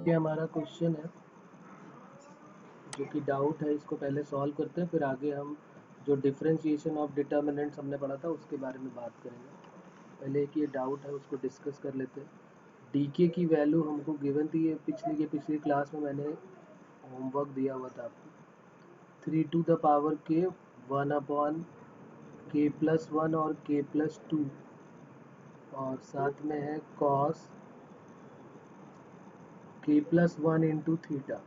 पे हमारा क्वेश्चन है जो कि डाउट है, इसको पहले सॉल्व करते हैं, फिर आगे हम जो डिफरेंशिएशन ऑफ डिटर्मिनेंट्स हमने पढ़ा था उसके बारे में बात करेंगे। पहले एक ये डाउट है उसको डिस्कस कर लेते हैं। डीके की वैल्यू हमको गिवन थी, ये पिछली क्लास में मैंने होमवर्क दिया हुआ था आपको। 3 टू द पावर के 1/k+1 और k+2 और साथ में है cos k+1 इंटू थीटा।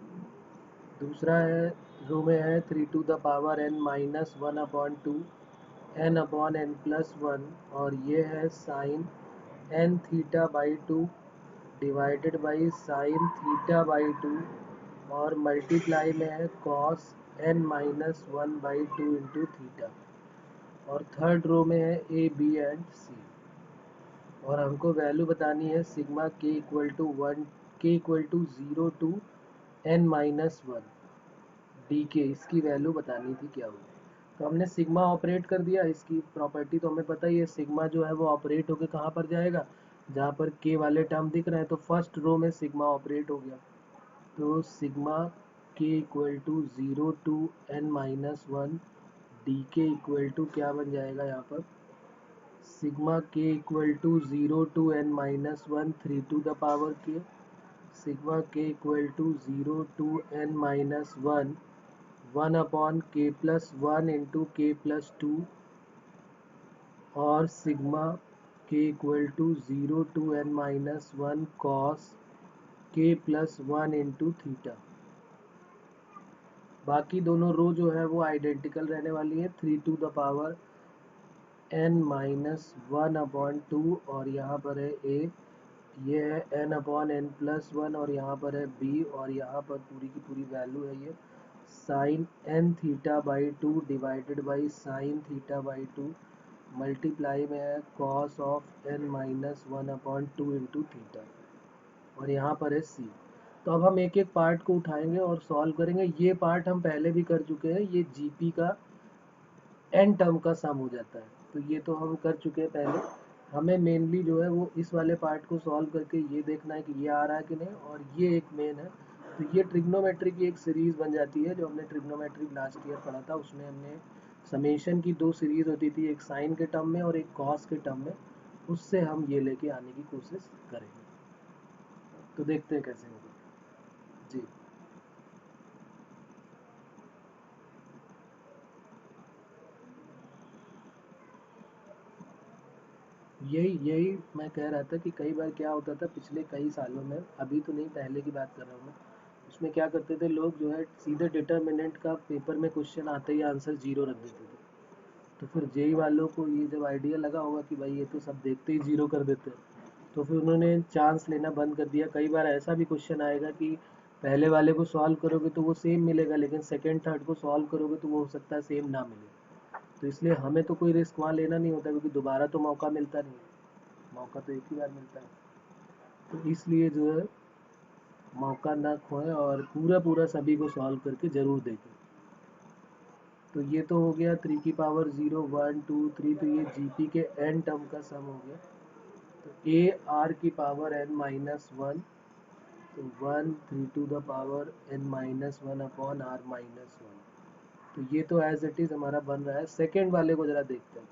दूसरा है रो में है 3 to the power n-1/2 n/n+1 और ये है sine n theta by 2 divided by sine theta by 2 और मल्टीप्लाई में है cos n-1/2 इंटू थीटा। और थर्ड रो में है ए बी एंड सी और हमको वैल्यू बतानी है sigma k equal to 0 to n-1 D के, इसकी वैल्यू बतानी थी क्या होगी। तो हमने सिग्मा ऑपरेट कर दिया, इसकी प्रॉपर्टी तो हमें पता ही है। सिग्मा जो है वो ऑपरेट होकर कहाँ पर जाएगा, जहाँ पर के वाले टर्म दिख रहे हैं, तो फर्स्ट रो में सिग्मा ऑपरेट हो गया। तो sigma k equal to 0 to n-1 D k equal to क्या बन जाएगा यहाँ पर, sigma k equal to 0 to n-1 3 to the power k, sigma k equal to 0 to n-1 1/k+1 into k+2 और sigma k equal to 0 to n-1 cos k+1 into theta. बाकी दोनों रो जो है वो आइडेंटिकल रहने वाली है। 3 टू द पावर n-1/2 और यहाँ पर है a, ये है n/n+1 और यहाँ पर है b और यहाँ पर पूरी की पूरी वैल्यू है ये sine n theta by 2 divided by sine theta by 2 multiply में है cos of n-1/2 into theta और यहाँ पर है c। तो अब हम एक एक पार्ट को उठाएंगे और सॉल्व करेंगे। ये पार्ट हम पहले भी कर चुके हैं, ये जीपी का n टर्म का सम हो जाता है, तो ये तो हम कर चुके हैं पहले। हमें मेनली जो है वो इस वाले पार्ट को सॉल्व करके ये देखना है कि ये आ रहा है कि नहीं, और ये एक मेन है। तो ये ट्रिग्नोमेट्री की एक सीरीज़ बन जाती है, जो हमने ट्रिग्नोमेट्री लास्ट ईयर पढ़ा था, उसमें हमने समेशन की दो सीरीज़ होती थी, एक साइन के टर्म में और एक कॉस के टर्म में, उससे हम ये लेके आने की कोशिश करेंगे। तो देखते हैं कैसे होगा जी। यही मैं कह रहा था कि कई बार क्या होता था पिछले कई सालों में, अभी तो नहीं, पहले की बात कर रहा हूँ मैं, उसमें क्या करते थे लोग जो है सीधे डिटर्मिनेंट का पेपर में क्वेश्चन आते ही आंसर 0 रख देते थे। तो फिर जेई वालों को ये जब आइडिया लगा होगा कि भाई ये तो सब देखते ही 0 कर देते हैं, तो फिर उन्होंने चांस लेना बंद कर दिया। कई बार ऐसा भी क्वेश्चन आएगा कि पहले वाले को सॉल्व करोगे तो वो सेम मिलेगा, लेकिन सेकेंड थर्ड को सॉल्व करोगे तो वो हो सकता है सेम ना मिले। तो इसलिए हमें तो कोई रिस्क वहाँ लेना नहीं होता, क्योंकि दोबारा तो मौका मिलता नहीं है, मौका तो एक ही बार मिलता है। तो इसलिए जो है मौका ना खोएं और पूरा पूरा सभी को सॉल्व करके ज़रूर देखें। तो ये तो हो गया 3 की पावर 0 1 2 3, तो ये जीपी के n टर्म का सम हो गया। तो ए आर की पावर n-1, तो 1 3 to the power n-1 upon r-1। तो ये तो एज इट इज़ हमारा बन रहा है। सेकेंड वाले को ज़रा देखते हैं।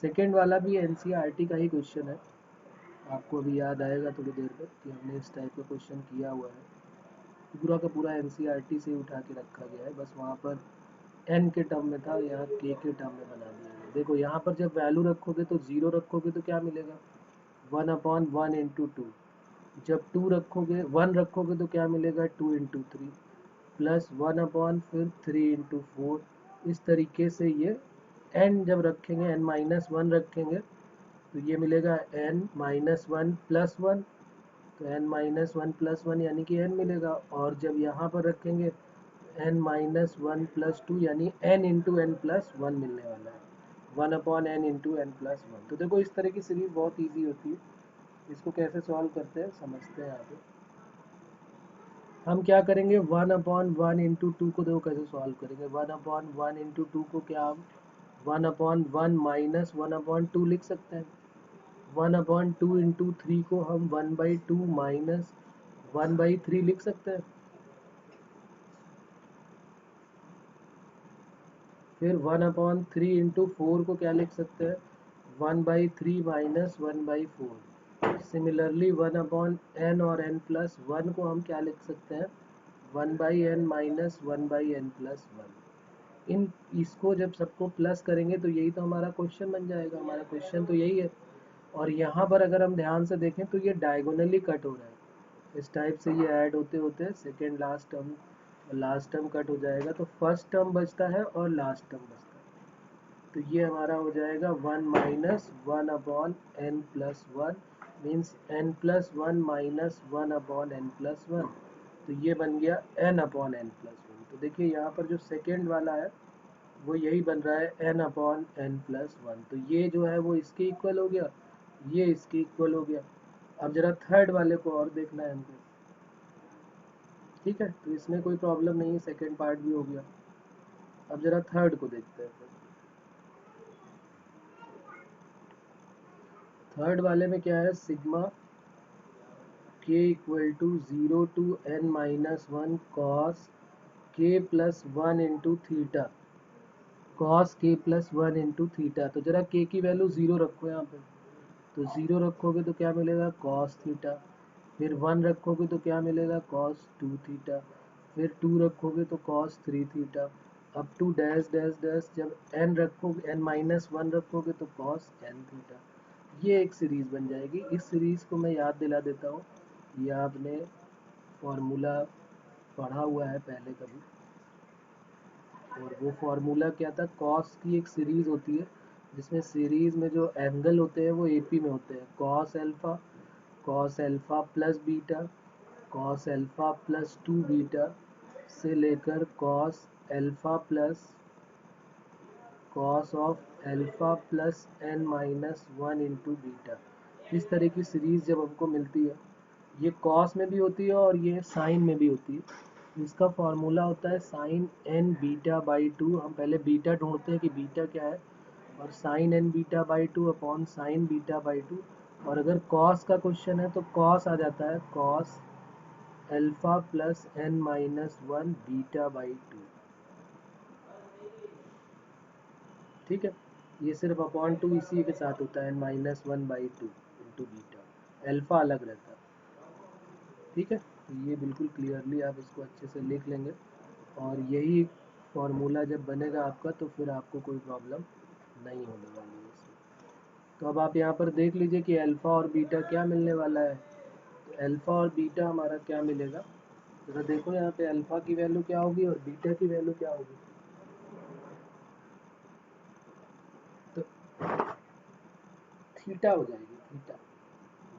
सेकेंड वाला भी एनसीईआरटी का ही क्वेश्चन है, आपको अभी याद आएगा थोड़ी देर में कि हमने इस टाइप का क्वेश्चन किया हुआ है। पूरा का पूरा एनसीईआरटी से उठा के रखा गया है, बस वहाँ पर n के टर्म में था, यहाँ k के टर्म में बना दिया गया। देखो यहाँ पर जब वैल्यू रखोगे तो 0 रखोगे तो क्या मिलेगा, 1/1 इंटू 2। जब 2 रखोगे 1 रखोगे तो क्या मिलेगा, 2 इंटू 3 प्लस 1/, फिर 3 इंटू 4। इस तरीके से ये n जब रखेंगे, n-1 रखेंगे तो ये मिलेगा n-1 प्लस 1, तो n-1 प्लस 1 यानी कि n मिलेगा। और जब यहाँ पर रखेंगे n-1 प्लस 2 यानी n इंटू n प्लस 1 मिलने वाला है, 1/n इंटू n प्लस 1। तो देखो इस तरह की सीरीज बहुत ईजी होती है। इसको कैसे सॉल्व करते हैं समझते हैं। यहाँ पे हम क्या करेंगे, 1/1 इंटू 2 को देखो कैसे सॉल्व करेंगे। 1/1 इंटू 2 को क्या हम 1/1 माइनस 1/2 लिख सकते हैं। 1/2 इंटू 3 को हम 1/2 माइनस 1/3 लिख सकते हैं। फिर 1/3 इंटू 4 को क्या लिख सकते हैं, 1/3 माइनस 1/4। सिमिलरली 1/n और n+1 को हम क्या लिख सकते हैं, 1/n माइनस 1/n+1। इन इसको जब सबको प्लस करेंगे तो यही तो हमारा क्वेश्चन बन जाएगा, हमारा क्वेश्चन तो यही है। और यहाँ पर अगर हम ध्यान से देखें तो ये डायगोनली कट हो रहा है, इस टाइप से ये ऐड होते होते सेकेंड लास्ट टर्म कट हो जाएगा, तो फर्स्ट टर्म बचता है और लास्ट टर्म बचता है। तो ये हमारा हो जाएगा 1 minus 1/n+1 means n+1 minus 1/n+1। तो ये बन गया n/n+1। तो देखिए यहाँ पर जो सेकेंड वाला है वो यही बन रहा है n/n+1। तो ये जो है वो इसके इक्वल हो गया, ये इसके इक्वल हो गया। अब जरा थर्ड वाले को और देखना है हमको, ठीक है, तो इसमें कोई प्रॉब्लम नहीं है, सेकेंड पार्ट भी हो गया। अब जरा थर्ड को देखते हैं। थर्ड वाले में क्या है, sigma k equal to 0 to n-1 cos k plus 1 into theta, cos k plus 1 into theta. तो जरा k की वैल्यू 0 रखो यहाँ पे, तो 0 रखोगे तो क्या मिलेगा, cos थीटा। फिर 1 रखोगे तो क्या मिलेगा, cos 2 थीटा। फिर 2 रखोगे तो cos 3 थीटा। Up to dash dash dash, जब n रखोगे, n-1 रखोगे तो cos n थीटा। ये एक सीरीज बन जाएगी। इस सीरीज को मैं याद दिला देता हूँ, ये आपने फॉर्मूला पढ़ा हुआ है पहले कभी, और वो फार्मूला क्या था, कॉस की एक सीरीज होती है जिसमें सीरीज में जो एंगल होते हैं वो एपी में होते हैं, cos alpha plus beta, cos alpha plus 2 beta से लेकर cos of alpha plus n-1 into beta. इस तरह की सीरीज जब हमको मिलती है, ये कॉस में भी होती है और ये साइन में भी होती है। इसका फॉर्मूला होता है साइन n बीटा/2। हम पहले बीटा ढूंढते हैं कि बीटा क्या है, और साइन n बीटा/2 अपॉन साइन बीटा/2। और अगर कॉस का क्वेश्चन है तो कॉस आ जाता है, कॉस एल्फा प्लस n-1 बीटा/2। ठीक है, ये सिर्फ अपॉन टू इसी के साथ होता है, n-1/2 इंटू बीटा, एल्फा अलग रहता है। ठीक है, तो ये बिल्कुल क्लियरली आप इसको अच्छे से लिख लेंगे, और यही फॉर्मूला जब बनेगा आपका तो फिर आपको कोई प्रॉब्लम नहीं होने वाली है इसमें। तो अब आप यहाँ पर देख लीजिए कि अल्फ़ा और बीटा क्या मिलने वाला है। तो अल्फ़ा और बीटा हमारा क्या मिलेगा, ज़रा देखो यहाँ पे अल्फ़ा की वैल्यू क्या होगी और बीटा की वैल्यू क्या होगी। तो थीटा हो जाएगी, थीटा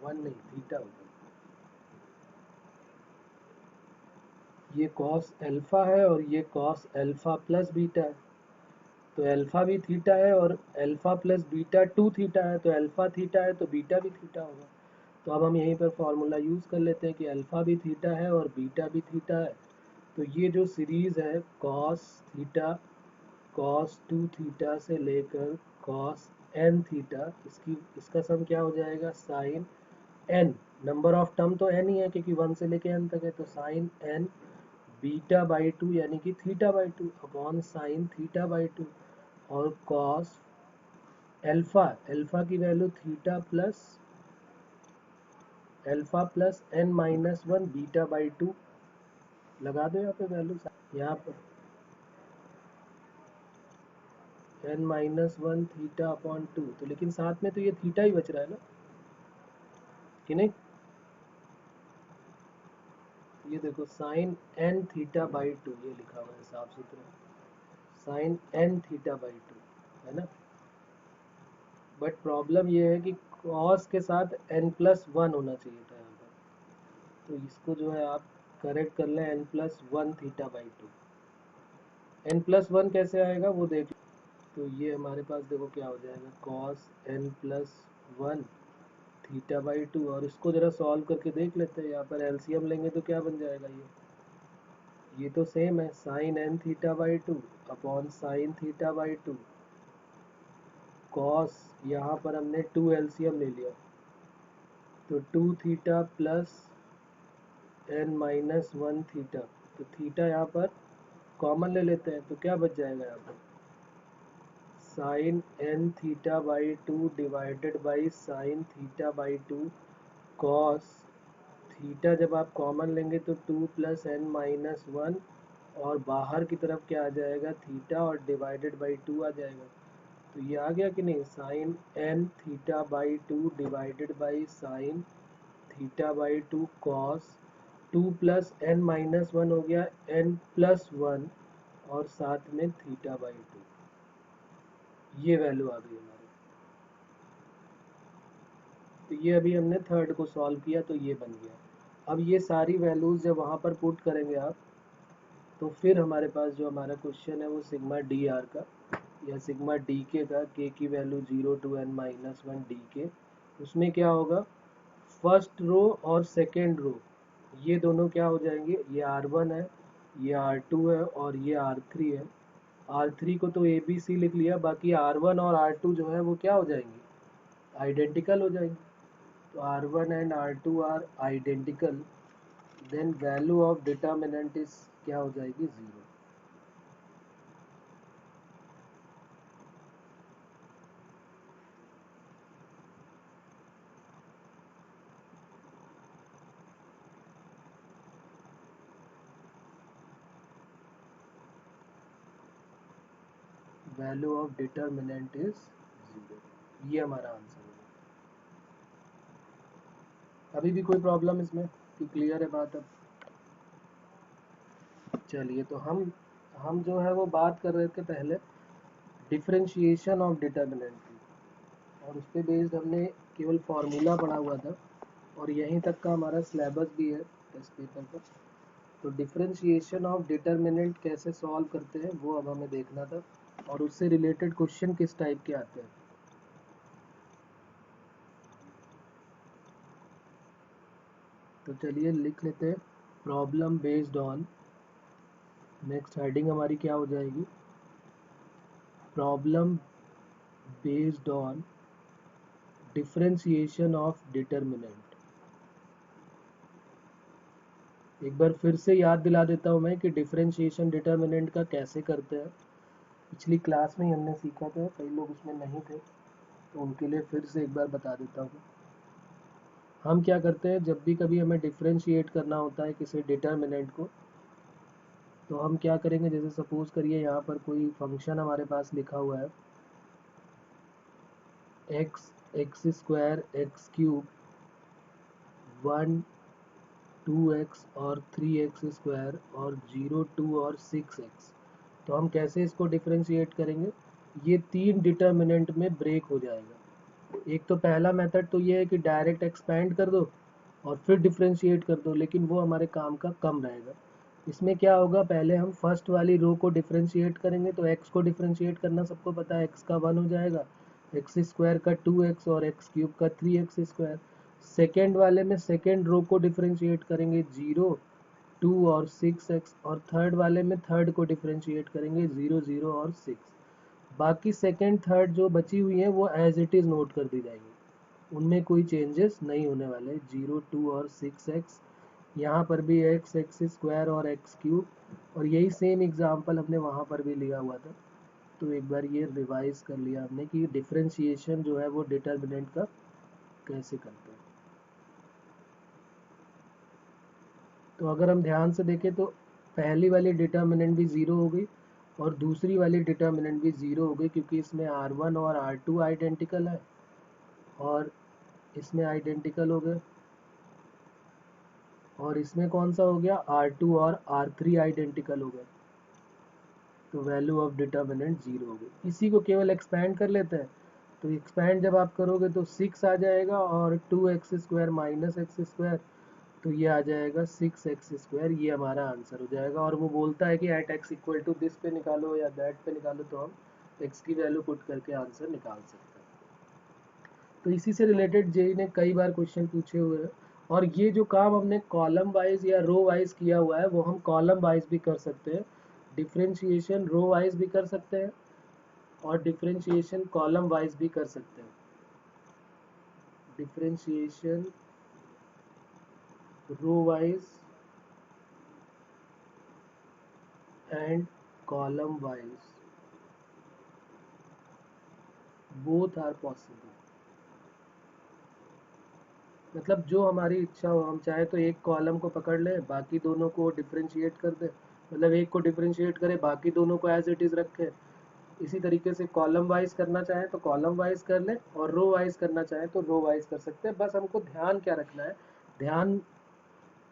1 नहीं, थीटा हो जाएगी। ये कॉस अल्फ़ा है और ये कॉस अल्फ़ा प्लस बीटा है, तो अल्फ़ा भी थीटा है और अल्फ़ा प्लस बीटा 2 थीटा है, तो अल्फ़ा थीटा है तो बीटा भी थीटा होगा। तो अब हम यहीं पर फॉर्मूला यूज़ कर लेते हैं कि अल्फ़ा भी थीटा है और बीटा भी थीटा है। तो ये जो सीरीज़ है कॉस थीटा कॉस 2 थीटा से लेकर कॉस n थीटा, इसका सम क्या हो जाएगा, sine n, number of term तो n ही है क्योंकि 1 से लेके n तक है, तो साइन n बीटा/2 यानी कि थीटा/2 अपॉन साइन थीटा/2, और कॉस अल्फा की वैल्यू अल्फा प्लस n-1 बीटा/2 लगा दो यहाँ पे वैल्यू, यहाँ पर n-1 थीटा अपॉन 2, तो लेकिन साथ में तो ये थीटा ही बच रहा है ना, कि नहीं। ये देखो साइन n थीटा/2 ये लिखा हुआ है साफ सुथरा, साइन n थीटा/2 है ना। बट प्रॉब्लम ये है कि कॉस के साथ n+1 होना चाहिए था यहाँ पर, तो इसको जो है आप करेक्ट कर लें, n+1 थीटा/2। n+1 कैसे आएगा वो देख, तो ये हमारे पास देखो क्या हो जाएगा, कॉस n+1 थीटा/2, और इसको जरा सॉल्व करके देख लेते हैं। यहाँ पर एलसीएम लेंगे तो क्या बन जाएगा, ये तो सेम है, साइन n थीटा/2 अपॉन साइन थीटा/2, कॉस यहाँ पर हमने 2 एलसीएम ले लिया, तो 2 theta plus n minus one theta. तो थीटा यहाँ पर कॉमन ले लेते हैं, तो क्या बच जाएगा यहाँ पर, sine n theta by two divided by sine theta by two cos theta. जब आप कॉमन लेंगे तो two plus n minus one, और बाहर की तरफ क्या आ जाएगा, थीटा, और डिवाइडेड बाई टू आ जाएगा। तो ये आ गया कि नहीं, sine n theta by two divided by sine theta by two cos two plus n minus one हो गया एन प्लस वन, और साथ में थीटा बाई टू। ये वैल्यू आ गई हमारी। तो ये अभी हमने थर्ड को सॉल्व किया तो ये बन गया। अब ये सारी वैल्यूज जब वहाँ पर पुट करेंगे आप, तो फिर हमारे पास जो हमारा क्वेश्चन है वो सिग्मा डी आर का या सिग्मा डी के का, के की value 0 to n minus one d k, उसमें क्या होगा, फर्स्ट रो और सेकेंड रो ये दोनों क्या हो जाएंगे, ये R1 है, ये R2 है, और ये R3 है। R3 को तो ABC लिख लिया, बाकी R1 और R2 जो है वो क्या हो जाएंगे, आइडेंटिकल हो जाएंगे। तो R1 and R2 are identical, then value of determinant is क्या हो जाएगी, 0। वैल्यू ऑफ डिटर्मिनेंट इज 0, ये हमारा आंसर है। अभी भी कोई प्रॉब्लम इसमें कि क्लियर है बात अब? चलिए, तो हम जो है वो बात कर रहे थे पहले डिफरेंशिएशन ऑफ डिटर्मिनेंट की, और उस पर बेस्ड हमने केवल फार्मूला पढ़ा हुआ था, और यहीं तक का हमारा सिलेबस भी है टेस्ट पेपर का। तो डिफरेंशिएशन ऑफ डिटर्मिनेंट कैसे सॉल्व करते हैं वो अब हमें देखना था, और उससे रिलेटेड क्वेश्चन किस टाइप के आते हैं। तो चलिए लिख लेते हैं, problem based on, next heading हमारी क्या हो जाएगी, problem based on differentiation of determinant. एक बार फिर से याद दिला देता हूँ मैं कि डिफरेंशिएशन डिटर्मिनेंट का कैसे करते हैं। पिछली क्लास में ही हमने सीखा था, कई लोग उसमें नहीं थे तो उनके लिए फिर से एक बार बता देता हूँ। हम क्या करते हैं, जब भी कभी हमें डिफरेंशिएट करना होता है किसी डिटर्मिनेंट को, तो हम क्या करेंगे, जैसे सपोज करिए यहाँ पर कोई फंक्शन हमारे पास लिखा हुआ है, x x square x cube 1 2x और 3x स्क्वायर और 0 2 और 6x। तो हम कैसे इसको डिफरेंशिएट करेंगे, ये तीन डिटर्मिनेंट में ब्रेक हो जाएगा। एक तो पहला मेथड तो ये है कि डायरेक्ट एक्सपेंड कर दो और फिर डिफरेंशिएट कर दो, लेकिन वो हमारे काम का कम रहेगा। इसमें क्या होगा, पहले हम फर्स्ट वाली रो को डिफरेंशिएट करेंगे, तो x को डिफरेंशिएट करना सबको पता है, x का 1 हो जाएगा, एक्स स्क्वायर का 2x और एक्स क्यूब का 3x स्क्वायर। सेकेंड वाले में सेकेंड रो को डिफरेंशिएट करेंगे, 0 2 और 6x, और थर्ड वाले में थर्ड को डिफरेंशिएट करेंगे, 0 0 और 6। बाकी सेकेंड थर्ड जो बची हुई है वो एज इट इज़ नोट कर दी जाएंगी, उनमें कोई चेंजेस नहीं होने वाले, 0 2 और 6x। यहाँ पर भी एक्स एक्स स्क्वायर और एक्स क्यूब, और यही सेम एग्जाम्पल हमने वहाँ पर भी लिया हुआ था। तो एक बार ये रिवाइज कर लिया हमने कि डिफरेंशिएशन जो है वो डिटर्मिनेंट का कैसे करते हैं। तो अगर हम ध्यान से देखें तो पहली वाली डिटर्मिनेंट भी 0 हो गई और दूसरी वाली डिटर्मिनेंट भी 0 हो गई, क्योंकि इसमें R1 और R2 आइडेंटिकल है और इसमें आइडेंटिकल हो गए, और इसमें कौन सा हो गया, R2 और R3 आइडेंटिकल हो गए। तो वैल्यू ऑफ डिटर्मिनेंट 0 हो गई। इसी को केवल एक्सपैंड कर लेते हैं, तो एक्सपैंड जब आप करोगे तो 6 आ जाएगा और 2x square minus x square, तो ये आ जाएगा 6x स्क्वायर। ये हमारा आंसर हो जाएगा। और वो बोलता है कि at x equal to this पे निकालो या दैट पे निकालो, तो हम x की वैल्यू पुट करके आंसर निकाल सकते हैं। तो इसी से रिलेटेड जेई ने कई बार क्वेश्चन पूछे हुए हैं, और ये जो काम हमने कॉलम वाइज या रो वाइज किया हुआ है वो हम कॉलम वाइज भी कर सकते हैं। डिफरेंशिएशन रो वाइज भी कर सकते हैं और डिफरेंशिएशन कॉलम वाइज भी कर सकते हैं। Differentiation row wise and column wise both are possible। मतलब जो हमारी इच्छा हो, हम चाहे तो एक कॉलम को पकड़ ले, बाकी दोनों को डिफरेंशिएट कर दे, मतलब एक को डिफरेंशिएट करे, बाकी दोनों को एज इट इज रखे। इसी तरीके से कॉलम वाइज करना चाहे तो कॉलम वाइज कर ले, और रो वाइज करना चाहे तो रो वाइज कर सकते हैं। बस हमको ध्यान क्या रखना है, ध्यान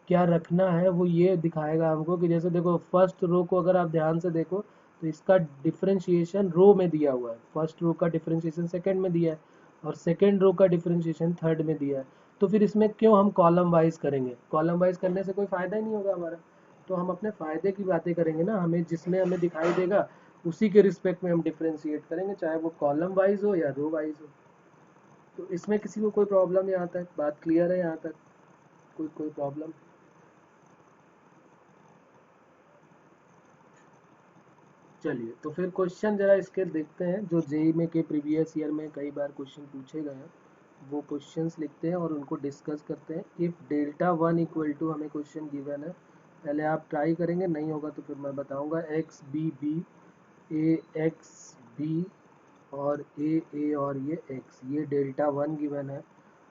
क्या रखना है वो ये दिखाएगा हमको कि जैसे देखो फर्स्ट रो को अगर आप ध्यान से देखो तो इसका डिफरेंशिएशन रो में दिया हुआ है, फर्स्ट रो का डिफरेंशिएशन सेकंड में दिया है, और सेकंड रो का डिफरेंशिएशन थर्ड में दिया है। तो फिर इसमें क्यों हम कॉलम वाइज करेंगे, कॉलम वाइज करने से कोई फ़ायदा ही नहीं होगा हमारा। तो हम अपने फ़ायदे की बातें करेंगे ना, हमें जिसमें हमें दिखाई देगा उसी के रिस्पेक्ट में हम डिफरेंशिएट करेंगे, चाहे वो कॉलम वाइज हो या रो वाइज हो। तो इसमें किसी को कोई प्रॉब्लम यहाँ तक बात क्लियर है, यहाँ तक कोई कोई प्रॉब्लम? चलिए तो फिर क्वेश्चन जरा इसके देखते हैं, जो जेई में के प्रीवियस ईयर में कई बार क्वेश्चन पूछे गए हैं, वो क्वेश्चंस लिखते हैं और उनको डिस्कस करते हैं। If delta one equal to हमें क्वेश्चन गिवन है, पहले आप ट्राई करेंगे, नहीं होगा तो फिर मैं बताऊंगा। X b b, a x b, और ए और ये डेल्टा वन गिवन है,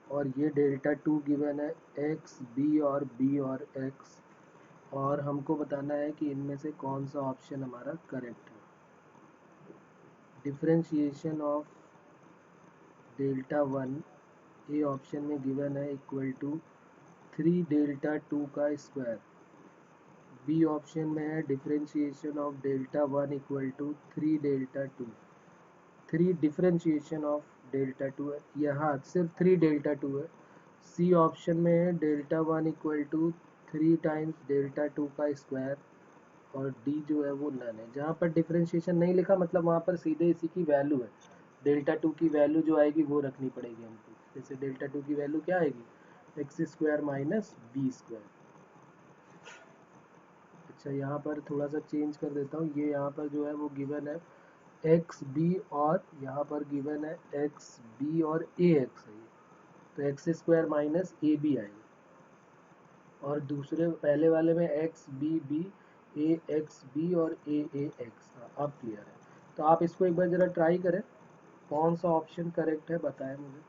और ये डेल्टा टू गिवन है, एक्स बी और बी और एक्स। और हमको बताना है कि इनमें से कौन सा ऑप्शन हमारा करेक्ट है। Differentiation of delta one A option में गिवन है इक्वल टू 3 डेल्टा टू का स्क्वायर। बी ऑप्शन में है differentiation of delta one equal to 3 delta two. 3 differentiation of delta two है, यहाँ सिर्फ 3 डेल्टा टू है। सी ऑप्शन में है delta one equal to 3 times delta two का स्क्वायर, और डी जो है वो नन है। जहाँ पर डिफरेंशिएशन नहीं लिखा मतलब वहाँ पर सीधे इसी की वैल्यू है, डेल्टा टू की वैल्यू जो आएगी वो रखनी पड़ेगी हमको। जैसे डेल्टा टू की वैल्यू क्या आएगी, x square minus b square. अच्छा यहाँ पर थोड़ा सा चेंज कर देता हूँ, ये यहाँ पर जो है वो गिवन है एक्स बी, और यहाँ पर गिवन है एक्स बी और ए एक्स है, तो x square minus a b आएगा। और दूसरे पहले वाले में x b b, a x b और ए एक्स था। अब क्लियर है। तो आप इसको एक बार ज़रा ट्राई करें, कौन सा ऑप्शन करेक्ट है बताएं मुझे।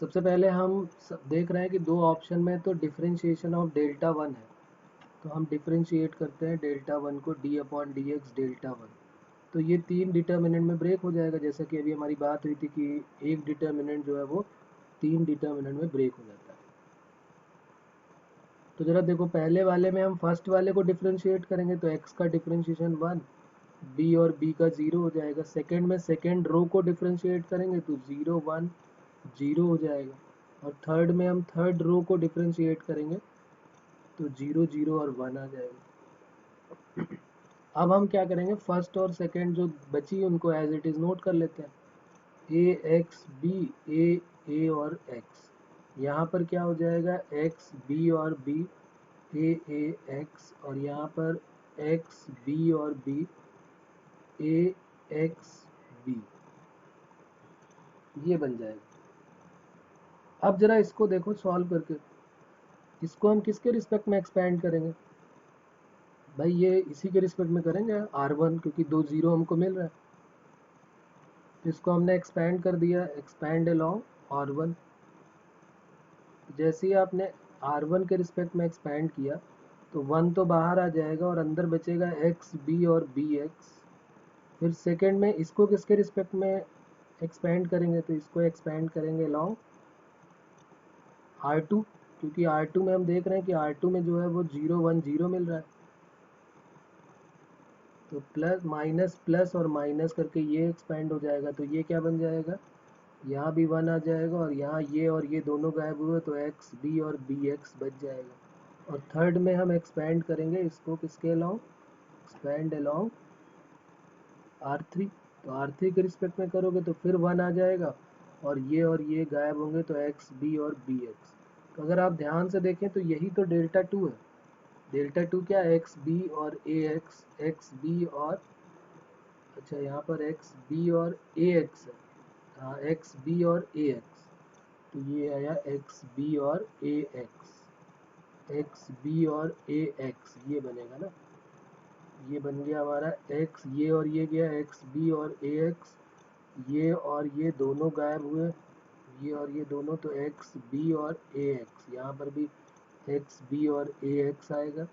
सबसे पहले हम देख रहे हैं कि दो ऑप्शन में तो डिफरेंशिएशन ऑफ डेल्टा वन है, तो हम डिफरेंशिएट करते हैं डेल्टा वन को D upon D x delta one. तो ये 3 डिटर्मिनेंट में ब्रेक हो जाएगा, जैसा कि अभी हमारी बात हुई थी कि एक डिटर्मिनेंट जो है वो 3 डिटर्मिनेंट में ब्रेक हो जाता है। तो जरा देखो, पहले वाले में हम फर्स्ट वाले को डिफरेंशिएट करेंगे तो x का डिफरेंशिएशन 1, b और b का 0 हो जाएगा। सेकंड में सेकंड रो को डिफरेंशिएट करेंगे तो 0 1 0 हो जाएगा। और थर्ड में हम थर्ड रो को डिफरेंशिएट करेंगे तो 0 0 और 1 आ जाएगा। अब हम क्या करेंगे, फर्स्ट और सेकंड जो बची उनको एज इट इज़ नोट कर लेते हैं। ए एक्स बी, ए और एक्स, यहाँ पर क्या हो जाएगा, एक्स बी और बी, ए एक्स, और यहाँ पर एक्स बी और बी, ए एक्स बी, ये बन जाएगा। अब जरा इसको देखो सॉल्व करके, इसको हम किसके रिस्पेक्ट में एक्सपेंड करेंगे, भाई ये इसी के रिस्पेक्ट में करेंगे R1, क्योंकि 2 0 हमको मिल रहा है। तो इसको हमने एक्सपेंड कर दिया, एक्सपेंड अलोंग R1। जैसे ही आपने R1 के रिस्पेक्ट में एक्सपेंड किया तो 1 तो बाहर आ जाएगा और अंदर बचेगा एक्स बी और बी एक्स। फिर सेकंड में इसको किसके रिस्पेक्ट में एक्सपेंड करेंगे, तो इसको एक्सपेंड करेंगे अलोंग R2, क्योंकि R2 में हम देख रहे हैं कि R2 में जो है वो 0 1 0 मिल रहा है। तो प्लस माइनस प्लस और माइनस करके ये एक्सपेंड हो जाएगा, तो ये क्या बन जाएगा, यहाँ भी 1 आ जाएगा और यहाँ ये और ये दोनों गायब हुए तो एक्स बी और बी एक्स बच जाएगा। और थर्ड में हम एक्सपेंड करेंगे इसको किसके अलोंग, एक्सपेंड अलोंग R3। तो R3 के रिस्पेक्ट में करोगे तो फिर 1 आ जाएगा और ये गायब होंगे तो एक्स बी और बी एक्स। तो अगर आप ध्यान से देखें तो यही तो डेल्टा टू है। डेल्टा टू क्या है, एक्स बी और ए एक्स, एक्स बी और, अच्छा यहाँ पर एक्स बी और ए एक्स है, हाँ एक्स बी और ए एक्स। तो ये आया एक्स बी और ए एक्स, एक्स बी और ए एक्स, ये बनेगा ना, ये बन गया हमारा एक्स, ये और ये गया एक्स बी और ए एक्स, ये और ये दोनों गायब हुए, ये और ये दोनों, तो एक्स बी और ए एक्स, यहाँ पर भी एक्स बी और ए एक्स आएगा।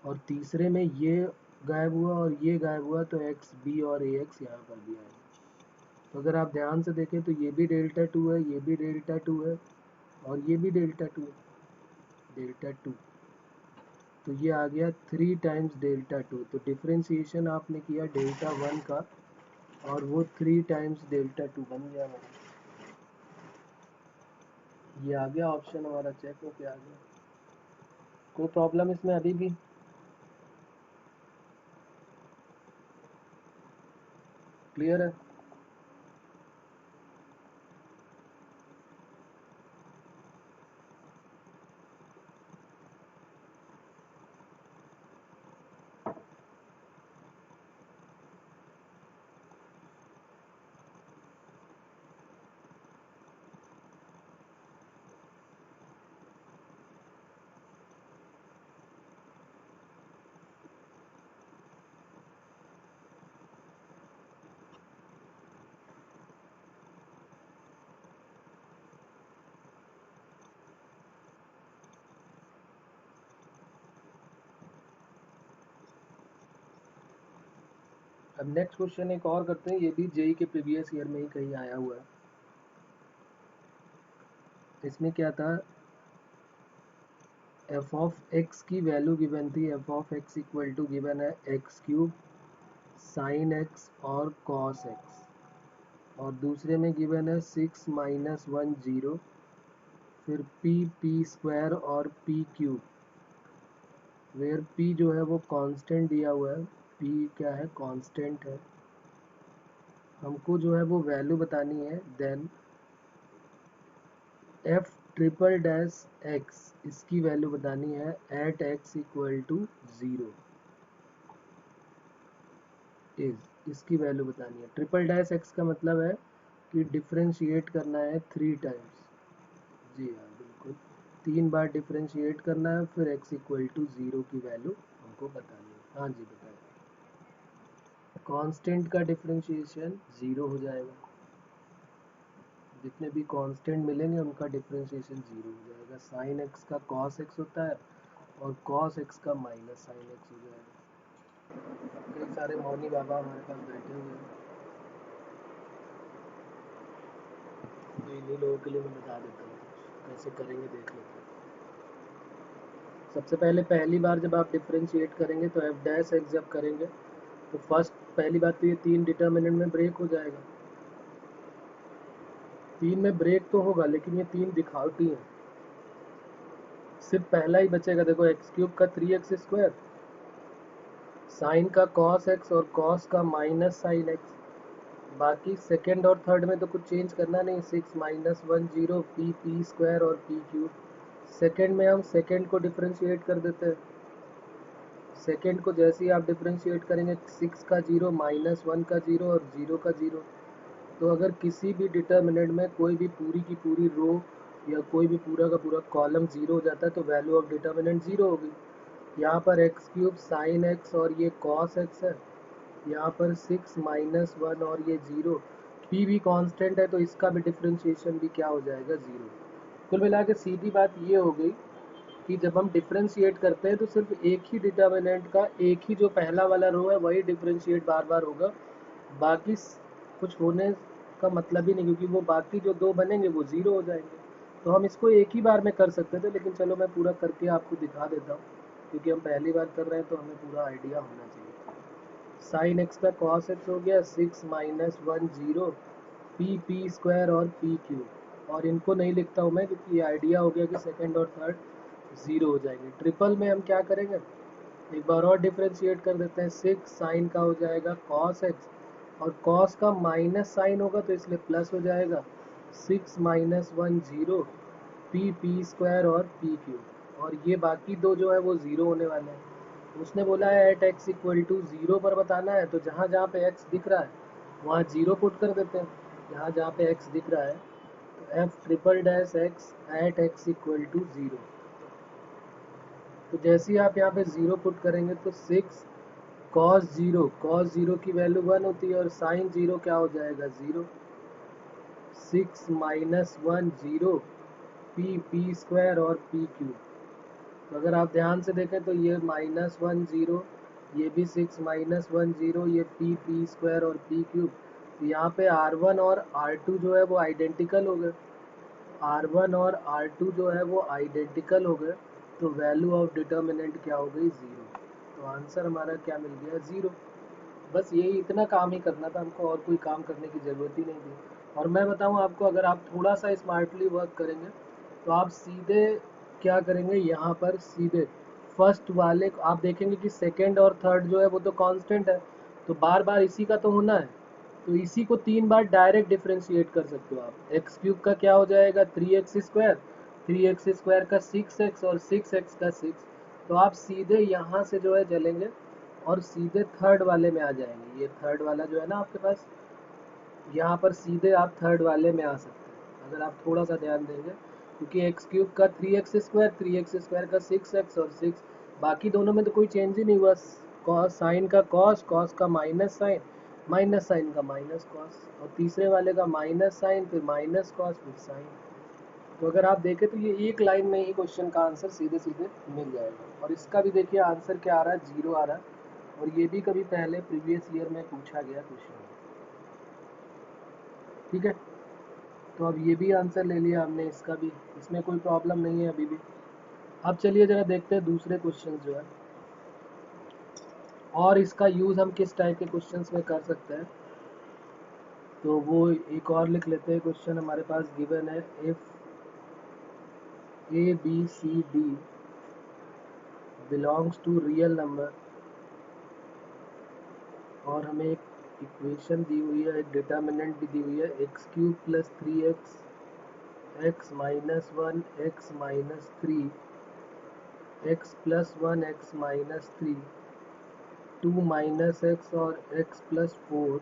और तीसरे में ये गायब हुआ और ये गायब हुआ तो एक्स बी और ए एक्स यहाँ पर भी आएगा। तो अगर आप ध्यान से देखें तो ये भी डेल्टा टू है, ये भी डेल्टा टू है और ये भी डेल्टा टू है, डेल्टा टू। तो ये आ गया 3 टाइम्स डेल्टा टू। तो डिफ्रेंसिएशन आपने किया डेल्टा वन का और वो 3 टाइम्स डेल्टा टू बन गया हमारा। ये आ गया ऑप्शन हमारा, चेक हो क्या आ गया। कोई प्रॉब्लम इसमें अभी भी, क्लियर है। अब नेक्स्ट क्वेश्चन एक और करते हैं, ये भी जेई के प्रीवियस ईयर में ही कहीं आया हुआ है। इसमें क्या था, एफ ऑफ एक्स की वैल्यू गिवन थी, f of x equal to given है एक्स क्यूब साइन एक्स और कॉस एक्स, और दूसरे में गिवन है 6 माइनस 1 0, फिर पी स्क्वायर और पी क्यूब, वेयर पी जो है वो कांस्टेंट दिया हुआ है, पी क्या है, कांस्टेंट है, हमको जो है वो वैल्यू बतानी है। Then f triple dash x, इसकी वैल्यू बतानी है at x equal to 0 is, इसकी वैल्यू बतानी है। ट्रिपल डैश एक्स का मतलब है कि डिफ्रेंशिएट करना है 3 टाइम्स, जी हाँ बिल्कुल, 3 बार डिफ्रेंशिएट करना है, फिर एक्स इक्वल टू 0 की वैल्यू हमको बतानी है। हाँ जी बताइए। कांस्टेंट का डिफ्रेंशिएशन 0 हो जाएगा, जितने भी कांस्टेंट मिलेंगे उनका डिफरेंशिएशन जीरो हो जाएगा। साइन एक्स का कॉस एक्स होता है और कॉस एक्स का माइनस साइन एक्स हो जाएगा। कई सारे मौनी बाबा हमारे पास बैठे हुए हैं, तो इन्हीं लोगों के लिए मैं बता देता हूँ कैसे करेंगे, देख लेते हैं। सबसे पहले पहली बार जब आप डिफरेंशिएट करेंगे तो एफ डैश एक्स जब करेंगे तो फर्स्ट पहली बात तो ये 3 डिटर्मिनेंट में ब्रेक हो जाएगा। 3 में ब्रेक तो होगा लेकिन ये 3 दिखावटी है, सिर्फ पहला ही बचेगा। देखो एक्स क्यूब का 3x स्क्वायर, साइन का कॉस एक्स और कॉस का माइनस साइन एक्स। बाकी सेकेंड और थर्ड में तो कुछ चेंज करना नहीं, 6 माइनस 1 0 पी स्क्वायर और पी क्यूब। सेकेंड में हम सेकेंड को डिफ्रेंशिएट कर देते हैं। सेकेंड को जैसे ही आप डिफ्रेंशिएट करेंगे 6 का 0 माइनस 1 का 0 और 0 का 0। तो अगर किसी भी डिटर्मिनेंट में कोई भी पूरी की पूरी रो या कोई भी पूरा का पूरा कॉलम जीरो हो जाता है तो वैल्यू ऑफ डिटर्मिनेंट जीरो होगी। यहाँ पर एक्स क्यूब साइन एक्स और ये कॉस एक्स है, यहाँ पर 6 माइनस 1 और ये 0। पी भी कांस्टेंट है तो इसका भी डिफ्रेंशिएशन भी क्या हो जाएगा, जीरो। कुल मिला के सीधी बात ये हो गई कि जब हम डिफ्रेंशिएट करते हैं तो सिर्फ एक ही डिटर्मिनेंट का एक ही जो पहला वाला रो है वही डिफ्रेंशिएट बार बार होगा, बाकी कुछ होने का मतलब ही नहीं, क्योंकि वो बाकी जो दो बनेंगे वो जीरो हो जाएंगे। तो हम इसको एक ही बार में कर सकते थे, लेकिन चलो मैं पूरा करके आपको दिखा देता हूँ, क्योंकि हम पहली बार कर रहे हैं तो हमें पूरा आइडिया होना चाहिए। साइन एक्स का कॉस एक्स हो गया 6 माइनस 1 0 पी स्क्वायर और पी क्यूब। और इनको नहीं लिखता हूँ मैं क्योंकि ये आइडिया हो गया कि सेकंड और थर्ड ज़ीरो हो जाएंगे। ट्रिपल में हम क्या करेंगे, एक बार और डिफ्रेंशिएट कर देते हैं। 6 साइन का हो जाएगा कॉस एक्स और कॉस का माइनस साइन होगा तो इसलिए प्लस हो जाएगा। 6 माइनस 1 0 पी स्क्वायर और पी क्यूब। और ये बाकी दो जो है वो ज़ीरो होने वाले हैं। उसने बोला है at x equal to zero पर बताना है, तो जहाँ जहाँ पे एक्स दिख रहा है वहाँ ज़ीरो पुट कर देते हैं। जहाँ जहाँ पे एक्स दिख रहा है तो f triple dash x at x equal to zero. तो जैसे ही आप यहाँ पे ज़ीरो पुट करेंगे तो 6 कॉस ज़ीरो की वैल्यू 1 होती है और साइन ज़ीरो क्या हो जाएगा, ज़ीरो। 6 माइनस 1 0 पी स्क्वायर और पी क्यूब। तो अगर आप ध्यान से देखें तो ये माइनस 1 0, ये भी 6 माइनस 1 0, ये पी स्क्वायर और पी क्यूब। तो यहाँ पे R1 और R2 जो है वो आइडेंटिकल हो गए। R1 और R2 जो है वो आइडेंटिकल हो गए, तो वैल्यू ऑफ डिटर्मिनेंट क्या हो गई, ज़ीरो। तो आंसर हमारा क्या मिल गया, ज़ीरो। बस यही इतना काम ही करना था हमको, और कोई काम करने की ज़रूरत ही नहीं थी। और मैं बताऊं आपको, अगर आप थोड़ा सा स्मार्टली वर्क करेंगे तो आप सीधे क्या करेंगे, यहाँ पर सीधे फर्स्ट वाले आप देखेंगे कि सेकंड और थर्ड जो है वो तो कांस्टेंट है, तो बार बार इसी का तो होना है। तो इसी को 3 बार डायरेक्ट डिफ्रेंशिएट कर सकते हो आप। एक्स क्यूब का क्या हो जाएगा, 3x स्क्वायर, 3x स्क्वायर का 6x और 6x का 6। तो आप सीधे यहाँ से जो है चलेंगे और सीधे थर्ड वाले में आ जाएंगे। ये थर्ड वाला जो है ना आपके पास, यहाँ पर सीधे आप थर्ड वाले में आ सकते हैं अगर आप थोड़ा सा ध्यान देंगे, क्योंकि एक्स क्यूब का 3x स्क्वायर का 6x और 6, बाकी दोनों में तो कोई चेंज ही नहीं हुआ। कॉस साइन का कॉस, कॉस का माइनस साइन, माइनस साइन का माइनस कॉस, और तीसरे वाले का माइनस साइन फिर माइनस कॉस फिर साइन। तो अगर आप देखें तो ये एक लाइन में ही क्वेश्चन का आंसर सीधे सीधे मिल जाएगा। और इसका भी देखिए आंसर क्या आ रहा है, जीरो आ रहा है। और ये भी कभी पहले प्रीवियस ईयर में पूछा गया क्वेश्चन, ठीक है। तो अब ये भी आंसर ले लिया हमने, इसका भी, इसमें कोई प्रॉब्लम नहीं है अभी भी। अब चलिए ज़रा देखते हैं दूसरे क्वेश्चन जो है, और इसका यूज़ हम किस टाइप के क्वेश्चंस में कर सकते हैं। तो वो एक और लिख लेते हैं। क्वेश्चन हमारे पास गिवन है, if a b c d belongs to real number, और हमें एक इक्वेशन दी हुई है, एक डिटर्मिनेंट भी दी हुई है, x cube plus 3x x minus 1 x minus 3 x plus 1 x minus 3 2 minus x और एक्स प्लस 4,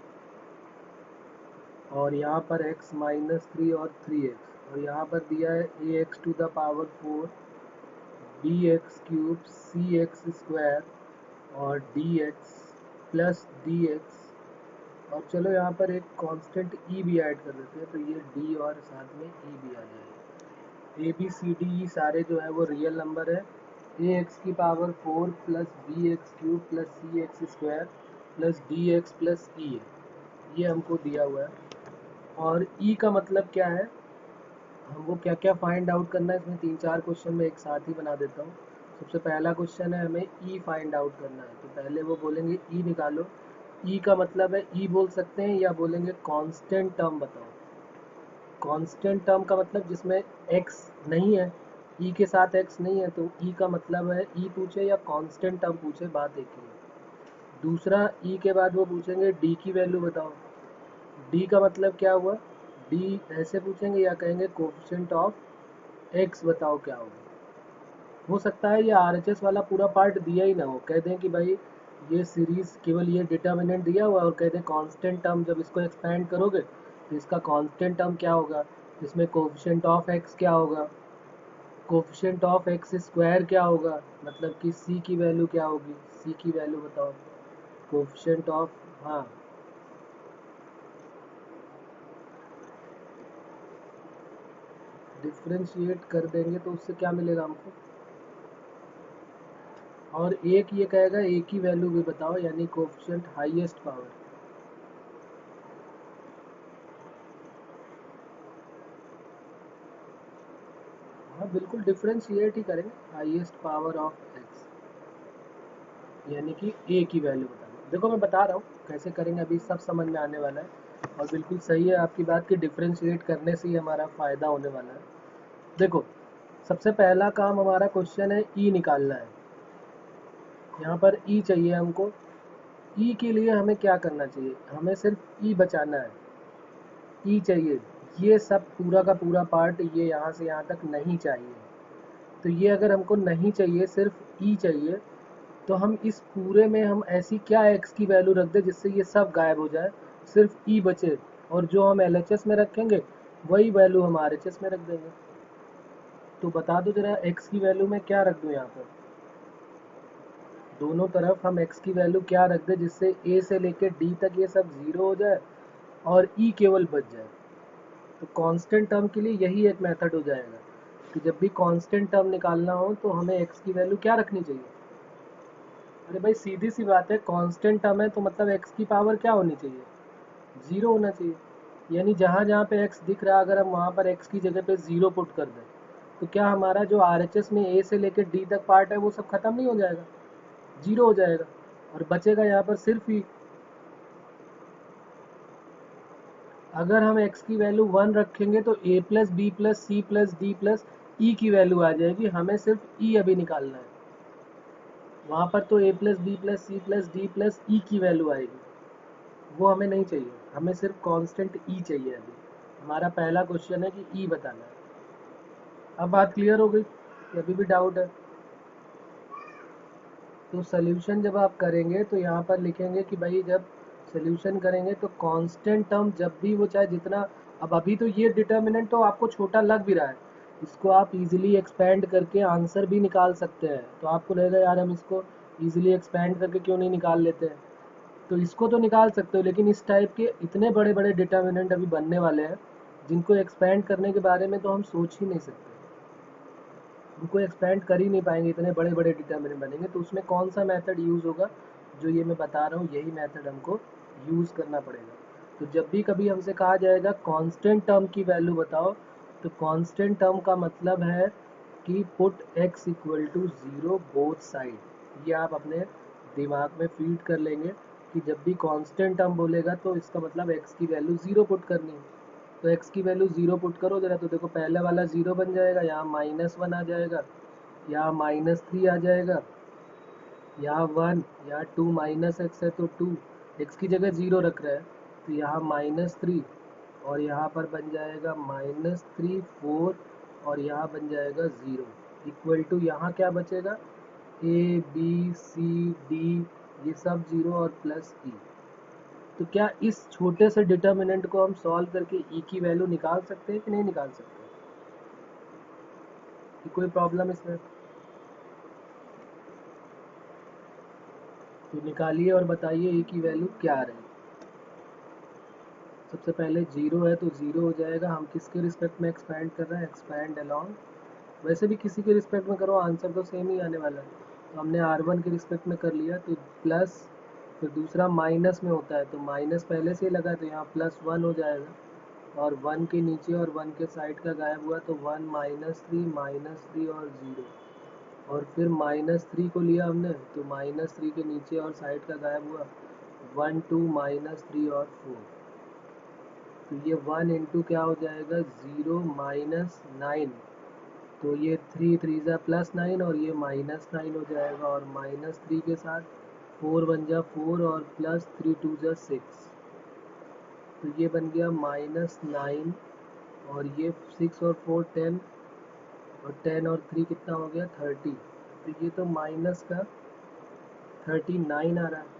और यहाँ पर x माइनस 3 और 3x, और यहाँ पर दिया है ax to the power 4 bx cube cx square और dx प्लस dx और चलो यहाँ पर एक कांस्टेंट ई भी ऐड कर देते हैं, तो ये डी और साथ में ई भी आ जाएगा। ए बी सी डी ई सारे जो है वो रियल नंबर है। ए एक्स की power 4 plus b x cube plus c x square plus d x plus e है, ये हमको दिया हुआ है। और ई का मतलब क्या है, हमको क्या क्या फाइंड आउट करना है, इसमें 3-4 क्वेश्चन में एक साथ ही बना देता हूँ। सबसे पहला क्वेश्चन है हमें ई फाइंड आउट करना है, तो पहले वो बोलेंगे ई निकालो। ई का मतलब है ई बोल सकते हैं या बोलेंगे कांस्टेंट टर्म बताओ। कांस्टेंट टर्म का मतलब जिसमें एक्स नहीं है, ई के साथ एक्स नहीं है, तो ई का मतलब है ई पूछे या कांस्टेंट टर्म पूछे, बात एक ही है। दूसरा ई के बाद वो पूछेंगे डी की वैल्यू बताओ। डी का मतलब क्या हुआ, डी ऐसे पूछेंगे या कहेंगे कोफिशिएंट ऑफ एक्स बताओ क्या होगा। हो सकता है ये आरएचएस वाला पूरा पार्ट दिया ही ना हो, कह दें कि भाई ये सीरीज केवल ये डिटर्मिनेंट दिया हुआ है और कह दें कांस्टेंट टर्म जब इसको एक्सपेंड करोगे तो इसका कांस्टेंट टर्म क्या होगा, इसमें कोफिशिएंट ऑफ एक्स क्या होगा, कोफिशिएंट ऑफ एक्स स्क्वायर क्या होगा, मतलब कि सी की वैल्यू क्या होगी, सी की वैल्यू बताओ, कोफिशिएंट ऑफ, हाँ डिफ्रेंशिएट कर देंगे तो उससे क्या मिलेगा हमको। और एक ये कहेगा ए की वैल्यू भी बताओ, यानी कोफिशिएंट हाईएस्ट पावर। हाँ बिल्कुल डिफ्रेंशिएट ही करेंगे, हाईएस्ट पावर ऑफ एक्स, यानी कि ए की वैल्यू बताना। देखो मैं बता रहा हूँ कैसे करेंगे, अभी सब समझ में आने वाला है। और बिल्कुल सही है आपकी बात कि डिफ्रेंशिएट करने से ही हमारा फ़ायदा होने वाला है। देखो सबसे पहला काम हमारा क्वेश्चन है ई निकालना है। यहाँ पर ई चाहिए हमको। ई के लिए हमें क्या करना चाहिए, हमें सिर्फ ई बचाना है। ई चाहिए, ये सब पूरा का पूरा पार्ट ये यहाँ से यहाँ तक नहीं चाहिए। तो ये अगर हमको नहीं चाहिए, सिर्फ ई चाहिए, तो हम इस पूरे में हम ऐसी क्या एक्स की वैल्यू रख दें जिससे ये सब गायब हो जाए, सिर्फ ई बचे, और जो हम एलएचएस में रखेंगे वही वैल्यू हम आरएचएस में रख देंगे। तो बता दो जरा एक्स की वैल्यू में क्या रख दूं यहाँ पर, दोनों तरफ हम एक्स की वैल्यू क्या रख दें जिससे ए से लेकर डी तक ये सब ज़ीरो हो जाए और ई केवल बच जाए। तो कांस्टेंट टर्म के लिए यही एक मेथड हो जाएगा कि जब भी कांस्टेंट टर्म निकालना हो तो हमें एक्स की वैल्यू क्या रखनी चाहिए। अरे भाई सीधी सी बात है, कांस्टेंट टर्म है तो मतलब एक्स की पावर क्या होनी चाहिए, ज़ीरो होना चाहिए। यानी जहाँ जहाँ पे एक्स दिख रहा है अगर हम वहाँ पर एक्स की जगह पे ज़ीरो पुट कर दें तो क्या हमारा जो आरएचएस में ए से लेकर डी तक पार्ट है वो सब खत्म नहीं हो जाएगा, ज़ीरो हो जाएगा, और बचेगा यहाँ पर सिर्फ ई। अगर हम x की वैल्यू 1 रखेंगे तो a plus b plus c plus d plus e की वैल्यू आ जाएगी, हमें सिर्फ ई अभी निकालना है। वहाँ पर तो a plus b plus c plus d plus e की वैल्यू आएगी, वो हमें नहीं चाहिए, हमें सिर्फ कांस्टेंट ई चाहिए अभी। हमारा पहला क्वेश्चन है कि ई बताना है। अब बात क्लियर हो गई, अभी भी डाउट है? तो सोल्यूशन जब आप करेंगे तो यहाँ पर लिखेंगे कि भाई जब सोल्यूशन करेंगे तो कांस्टेंट टर्म जब भी वो चाहे जितना, अब अभी तो ये डिटर्मिनेंट तो आपको छोटा लग भी रहा है, इसको आप इजीली एक्सपेंड करके आंसर भी निकाल सकते हैं। तो आपको लगेगा यार हम इसको इजीली एक्सपेंड करके क्यों नहीं निकाल लेते हैं, तो इसको तो निकाल सकते हो, लेकिन इस टाइप के इतने बड़े बड़े डिटर्मिनेंट अभी बनने वाले हैं जिनको एक्सपेंड करने के बारे में तो हम सोच ही नहीं सकते, उनको एक्सपेंड कर ही नहीं पाएंगे, इतने बड़े बड़े डिटर्मिनेंट बनेंगे। तो उसमें कौन सा मेथड यूज़ होगा, जो ये मैं बता रहा हूँ यही मेथड हमको यूज़ करना पड़ेगा। तो जब भी कभी हमसे कहा जाएगा कांस्टेंट टर्म की वैल्यू बताओ, तो कांस्टेंट टर्म का मतलब है कि put x equal to zero both side. ये आप अपने दिमाग में फीड कर लेंगे कि जब भी कांस्टेंट टर्म बोलेगा तो इसका मतलब x की वैल्यू ज़ीरो पुट करनी है। तो x की वैल्यू ज़ीरो पुट करो जरा, तो देखो पहले वाला ज़ीरो बन जाएगा, यहाँ -1 आ जाएगा, यहाँ -3 आ जाएगा, यहाँ 1, यहाँ 2 माइनस एक्स है तो 2, एक्स की जगह ज़ीरो रख रहा है तो यहाँ -3, और यहाँ पर बन जाएगा -3 4, और यहाँ बन जाएगा ज़ीरो, इक्वल टू यहाँ क्या बचेगा, ए बी सी डी ये सब ज़ीरो और प्लस ई। तो क्या इस छोटे से डिटर्मिनेंट को हम सॉल्व करके ई की वैल्यू निकाल सकते हैं कि नहीं निकाल सकते, कि कोई प्रॉब्लम इसमें? तो निकालिए और बताइए ई की वैल्यू क्या आ रही है। सबसे पहले जीरो है तो जीरो हो जाएगा। हम किसके रिस्पेक्ट में एक्सपैंड कर रहे हैं, एक्सपैंड अलोंग। वैसे भी किसी के रिस्पेक्ट में करो आंसर तो सेम ही आने वाला है। तो हमने R1 के रिस्पेक्ट में कर लिया तो प्लस, फिर दूसरा माइनस में होता है तो माइनस पहले से ही लगा तो यहाँ +1 हो जाएगा। और 1 के नीचे और 1 के साइड का गायब हुआ तो 1 -3 और 0। और फिर -3 को लिया हमने तो -3 के नीचे और साइड का गायब हुआ 1 2 -3 और 4। तो ये 1 इंटू क्या हो जाएगा 0 -9। तो ये 3 3 ज़ा +9 और ये -9 हो जाएगा। और -3 के साथ 4 1 जा 4 और +3 2 ज़ा 6। तो ये बन गया -9 और ये 6 और 4 10 और 10 और 3 कितना हो गया 30। तो ये तो माइनस का 39 आ रहा है।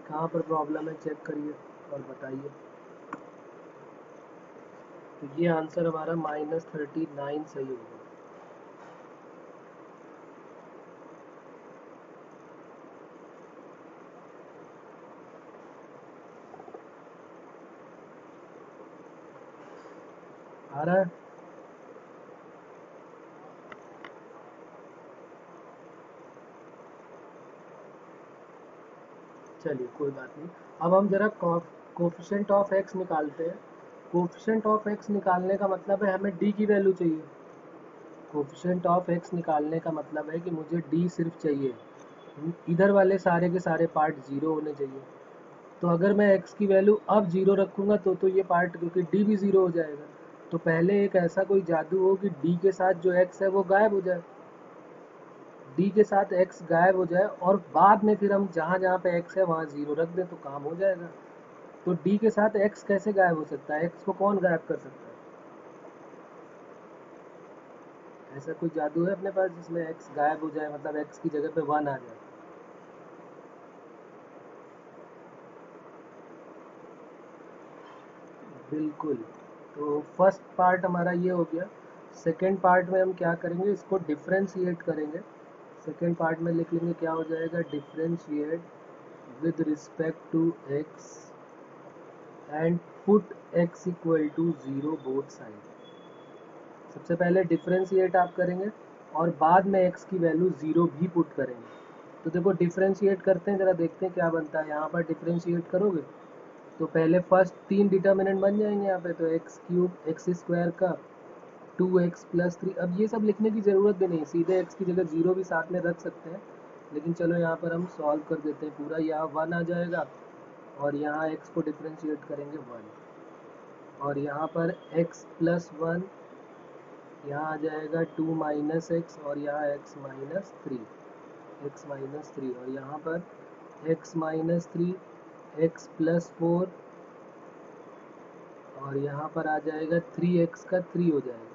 कहाँ पर प्रॉब्लम है चेक करिए और बताइए। तो ये आंसर हमारा -39 सही होगा। आ रहा है। चलिए कोई बात नहीं। अब हम जरा कोफिशिएंट ऑफ एक्स निकालते हैं। कोफिशिएंट ऑफ एक्स निकालने का मतलब है हमें डी की वैल्यू चाहिए। कोफिशिएंट ऑफ एक्स निकालने का मतलब है कि मुझे डी सिर्फ चाहिए, इधर वाले सारे के सारे पार्ट ज़ीरो होने चाहिए। तो अगर मैं x की वैल्यू अब ज़ीरो रखूँगा तो ये पार्ट, क्योंकि d भी ज़ीरो हो जाएगा। तो पहले एक ऐसा कोई जादू हो कि d के साथ जो x है वो गायब हो जाए, d के साथ x गायब हो जाए और बाद में फिर हम जहाँ जहाँ पे x है वहाँ ज़ीरो रख दें तो काम हो जाएगा। तो d के साथ x कैसे गायब हो सकता है, x को कौन गायब कर सकता है? ऐसा कोई जादू है अपने पास जिसमें x गायब हो जाए, मतलब x की जगह पे 1 आ जाए? बिल्कुल। तो फर्स्ट पार्ट हमारा ये हो गया। सेकेंड पार्ट में हम क्या करेंगे, इसको डिफ्रेंशिएट करेंगे। सेकेंड पार्ट में लिख लेंगे क्या हो जाएगा, differentiate with respect to x and put x equal to 0 both side. सबसे पहले डिफ्रेंशिएट आप करेंगे और बाद में x की वैल्यू 0 भी पुट करेंगे। तो देखो डिफ्रेंशिएट करते हैं, ज़रा देखते हैं क्या बनता है। यहाँ पर डिफ्रेंशिएट करोगे तो पहले फर्स्ट 3 डिटर्मिनेंट बन जाएंगे यहाँ पे। तो एक्स क्यूब एक्स स्क्वायर का 2x+3। अब ये सब लिखने की ज़रूरत भी नहीं, सीधे x की जगह 0 भी साथ में रख सकते हैं। लेकिन चलो यहाँ पर हम सॉल्व कर देते हैं पूरा। यहाँ 1 आ जाएगा और यहाँ x को डिफ्रेंशिएट करेंगे 1। और यहाँ पर x+1, यहाँ आ जाएगा 2 x और यहाँ x-3 और यहाँ पर x-3 x+4 और यहाँ पर आ जाएगा 3x का 3 हो जाएगा।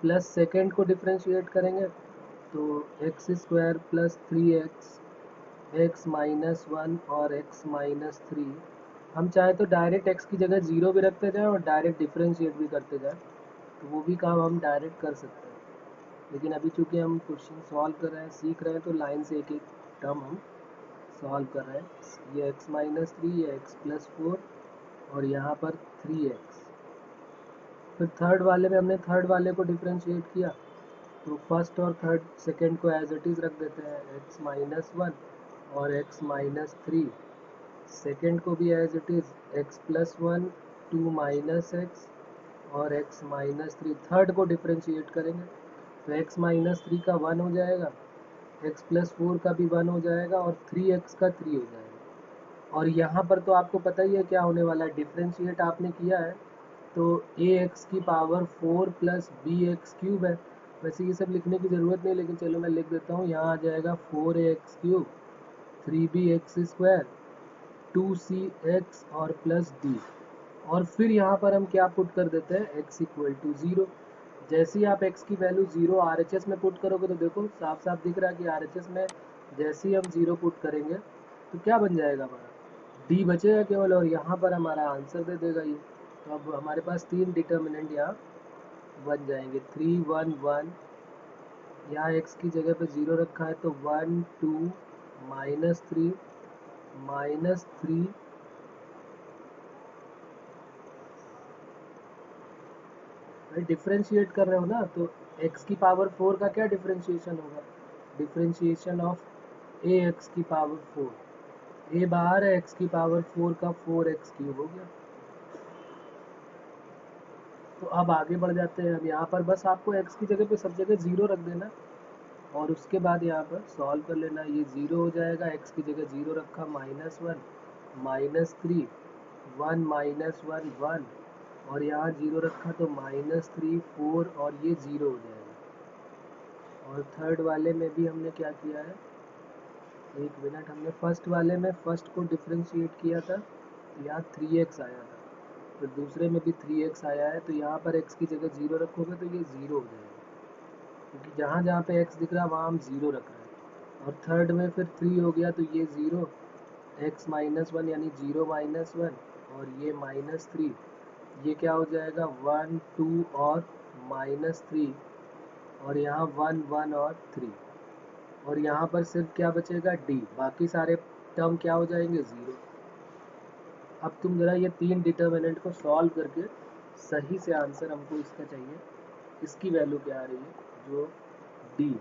प्लस सेकेंड को डिफ्रेंशिएट करेंगे तो x² प्लस 3x x-1 और x-3। हम चाहे तो डायरेक्ट x की जगह 0 भी रखते जाएं और डायरेक्ट डिफ्रेंशिएट भी करते जाएं, तो वो भी काम हम डायरेक्ट कर सकते हैं। लेकिन अभी चूँकि हम क्वेश्चन सॉल्व कर रहे हैं, सीख रहे हैं, तो लाइन से एक एक टर्म हम सॉल्व कर रहे हैं। ये x-3, ये x+4 और यहाँ पर 3x। फिर थर्ड वाले में हमने थर्ड वाले को डिफ्रेंशिएट किया तो फर्स्ट और थर्ड सेकेंड को एज इट इज़ रख देते हैं, x-1 और x-3। सेकेंड को भी as it is x+1 2 x और x-3। थर्ड को डिफ्रेंशिएट करेंगे तो x-3 का 1 हो जाएगा, x+4 का भी 1 हो जाएगा और 3x का 3 हो जाएगा। और यहाँ पर तो आपको पता ही है क्या होने वाला है, डिफ्रेंशिएट आपने किया है तो ax की पावर 4 प्लस bx³ है। वैसे ये सब लिखने की ज़रूरत नहीं, लेकिन चलो मैं लिख देता हूँ। यहाँ आ जाएगा 4ax³ 3bx² 2cx और प्लस d। और फिर यहाँ पर हम क्या पुट कर देते हैं, x इक्वल टू 0। जैसे ही आप x की वैल्यू 0 RHS में पुट करोगे तो देखो साफ साफ दिख रहा है कि RHS में जैसे ही हम 0 पुट करेंगे तो क्या बन जाएगा हमारा, d बचेगा केवल और यहाँ पर हमारा आंसर दे देगा ये। तो अब हमारे पास 3 डिटर्मिनेंट यहाँ बन जाएंगे, 3 1 1। यहाँ x की जगह पे 0 रखा है तो 1 2 -3 -3 डिफ्रेंशिएट कर रहे हो ना, तो x की पावर 4 का क्या डिफ्रेंशिएशन होगा? डिफ्रेंशिएशन ऑफ ए एक्स की पावर 4, ए बाहर है, x की पावर 4 का 4x³ हो गया। तो अब आगे बढ़ जाते हैं। अब यहाँ पर बस आपको x की जगह पे सब जगह 0 रख देना और उसके बाद यहाँ पर सॉल्व कर लेना। ये 0 हो जाएगा, x की जगह 0 रखा, -1 -3 1 -1 1 और यहाँ 0 रखा तो -3 4 और ये 0 हो जाएगा। और थर्ड वाले में भी हमने क्या किया है, एक मिनट, हमने फर्स्ट वाले में फर्स्ट को डिफ्रेंशिएट किया था, यहाँ 3x आया था, तो दूसरे में भी 3x आया है, तो यहाँ पर x की जगह 0 रखोगे तो ये 0 हो जाएगा, क्योंकि जहाँ जहाँ पे x दिख रहा है वहाँ हम 0 रख रहे हैं। और थर्ड में फिर 3 हो गया तो ये 0 x -1 यानी 0 -1 और ये -3, ये क्या हो जाएगा 1 2 और -3 और यहाँ 1 1 और 3 और यहाँ पर सिर्फ क्या बचेगा d, बाकी सारे टर्म क्या हो जाएंगे 0। अब तुम जरा ये 3 डिटर्मिनेंट को सॉल्व करके सही से आंसर हमको इसका चाहिए, इसकी वैल्यू क्या आ रही है जो d है।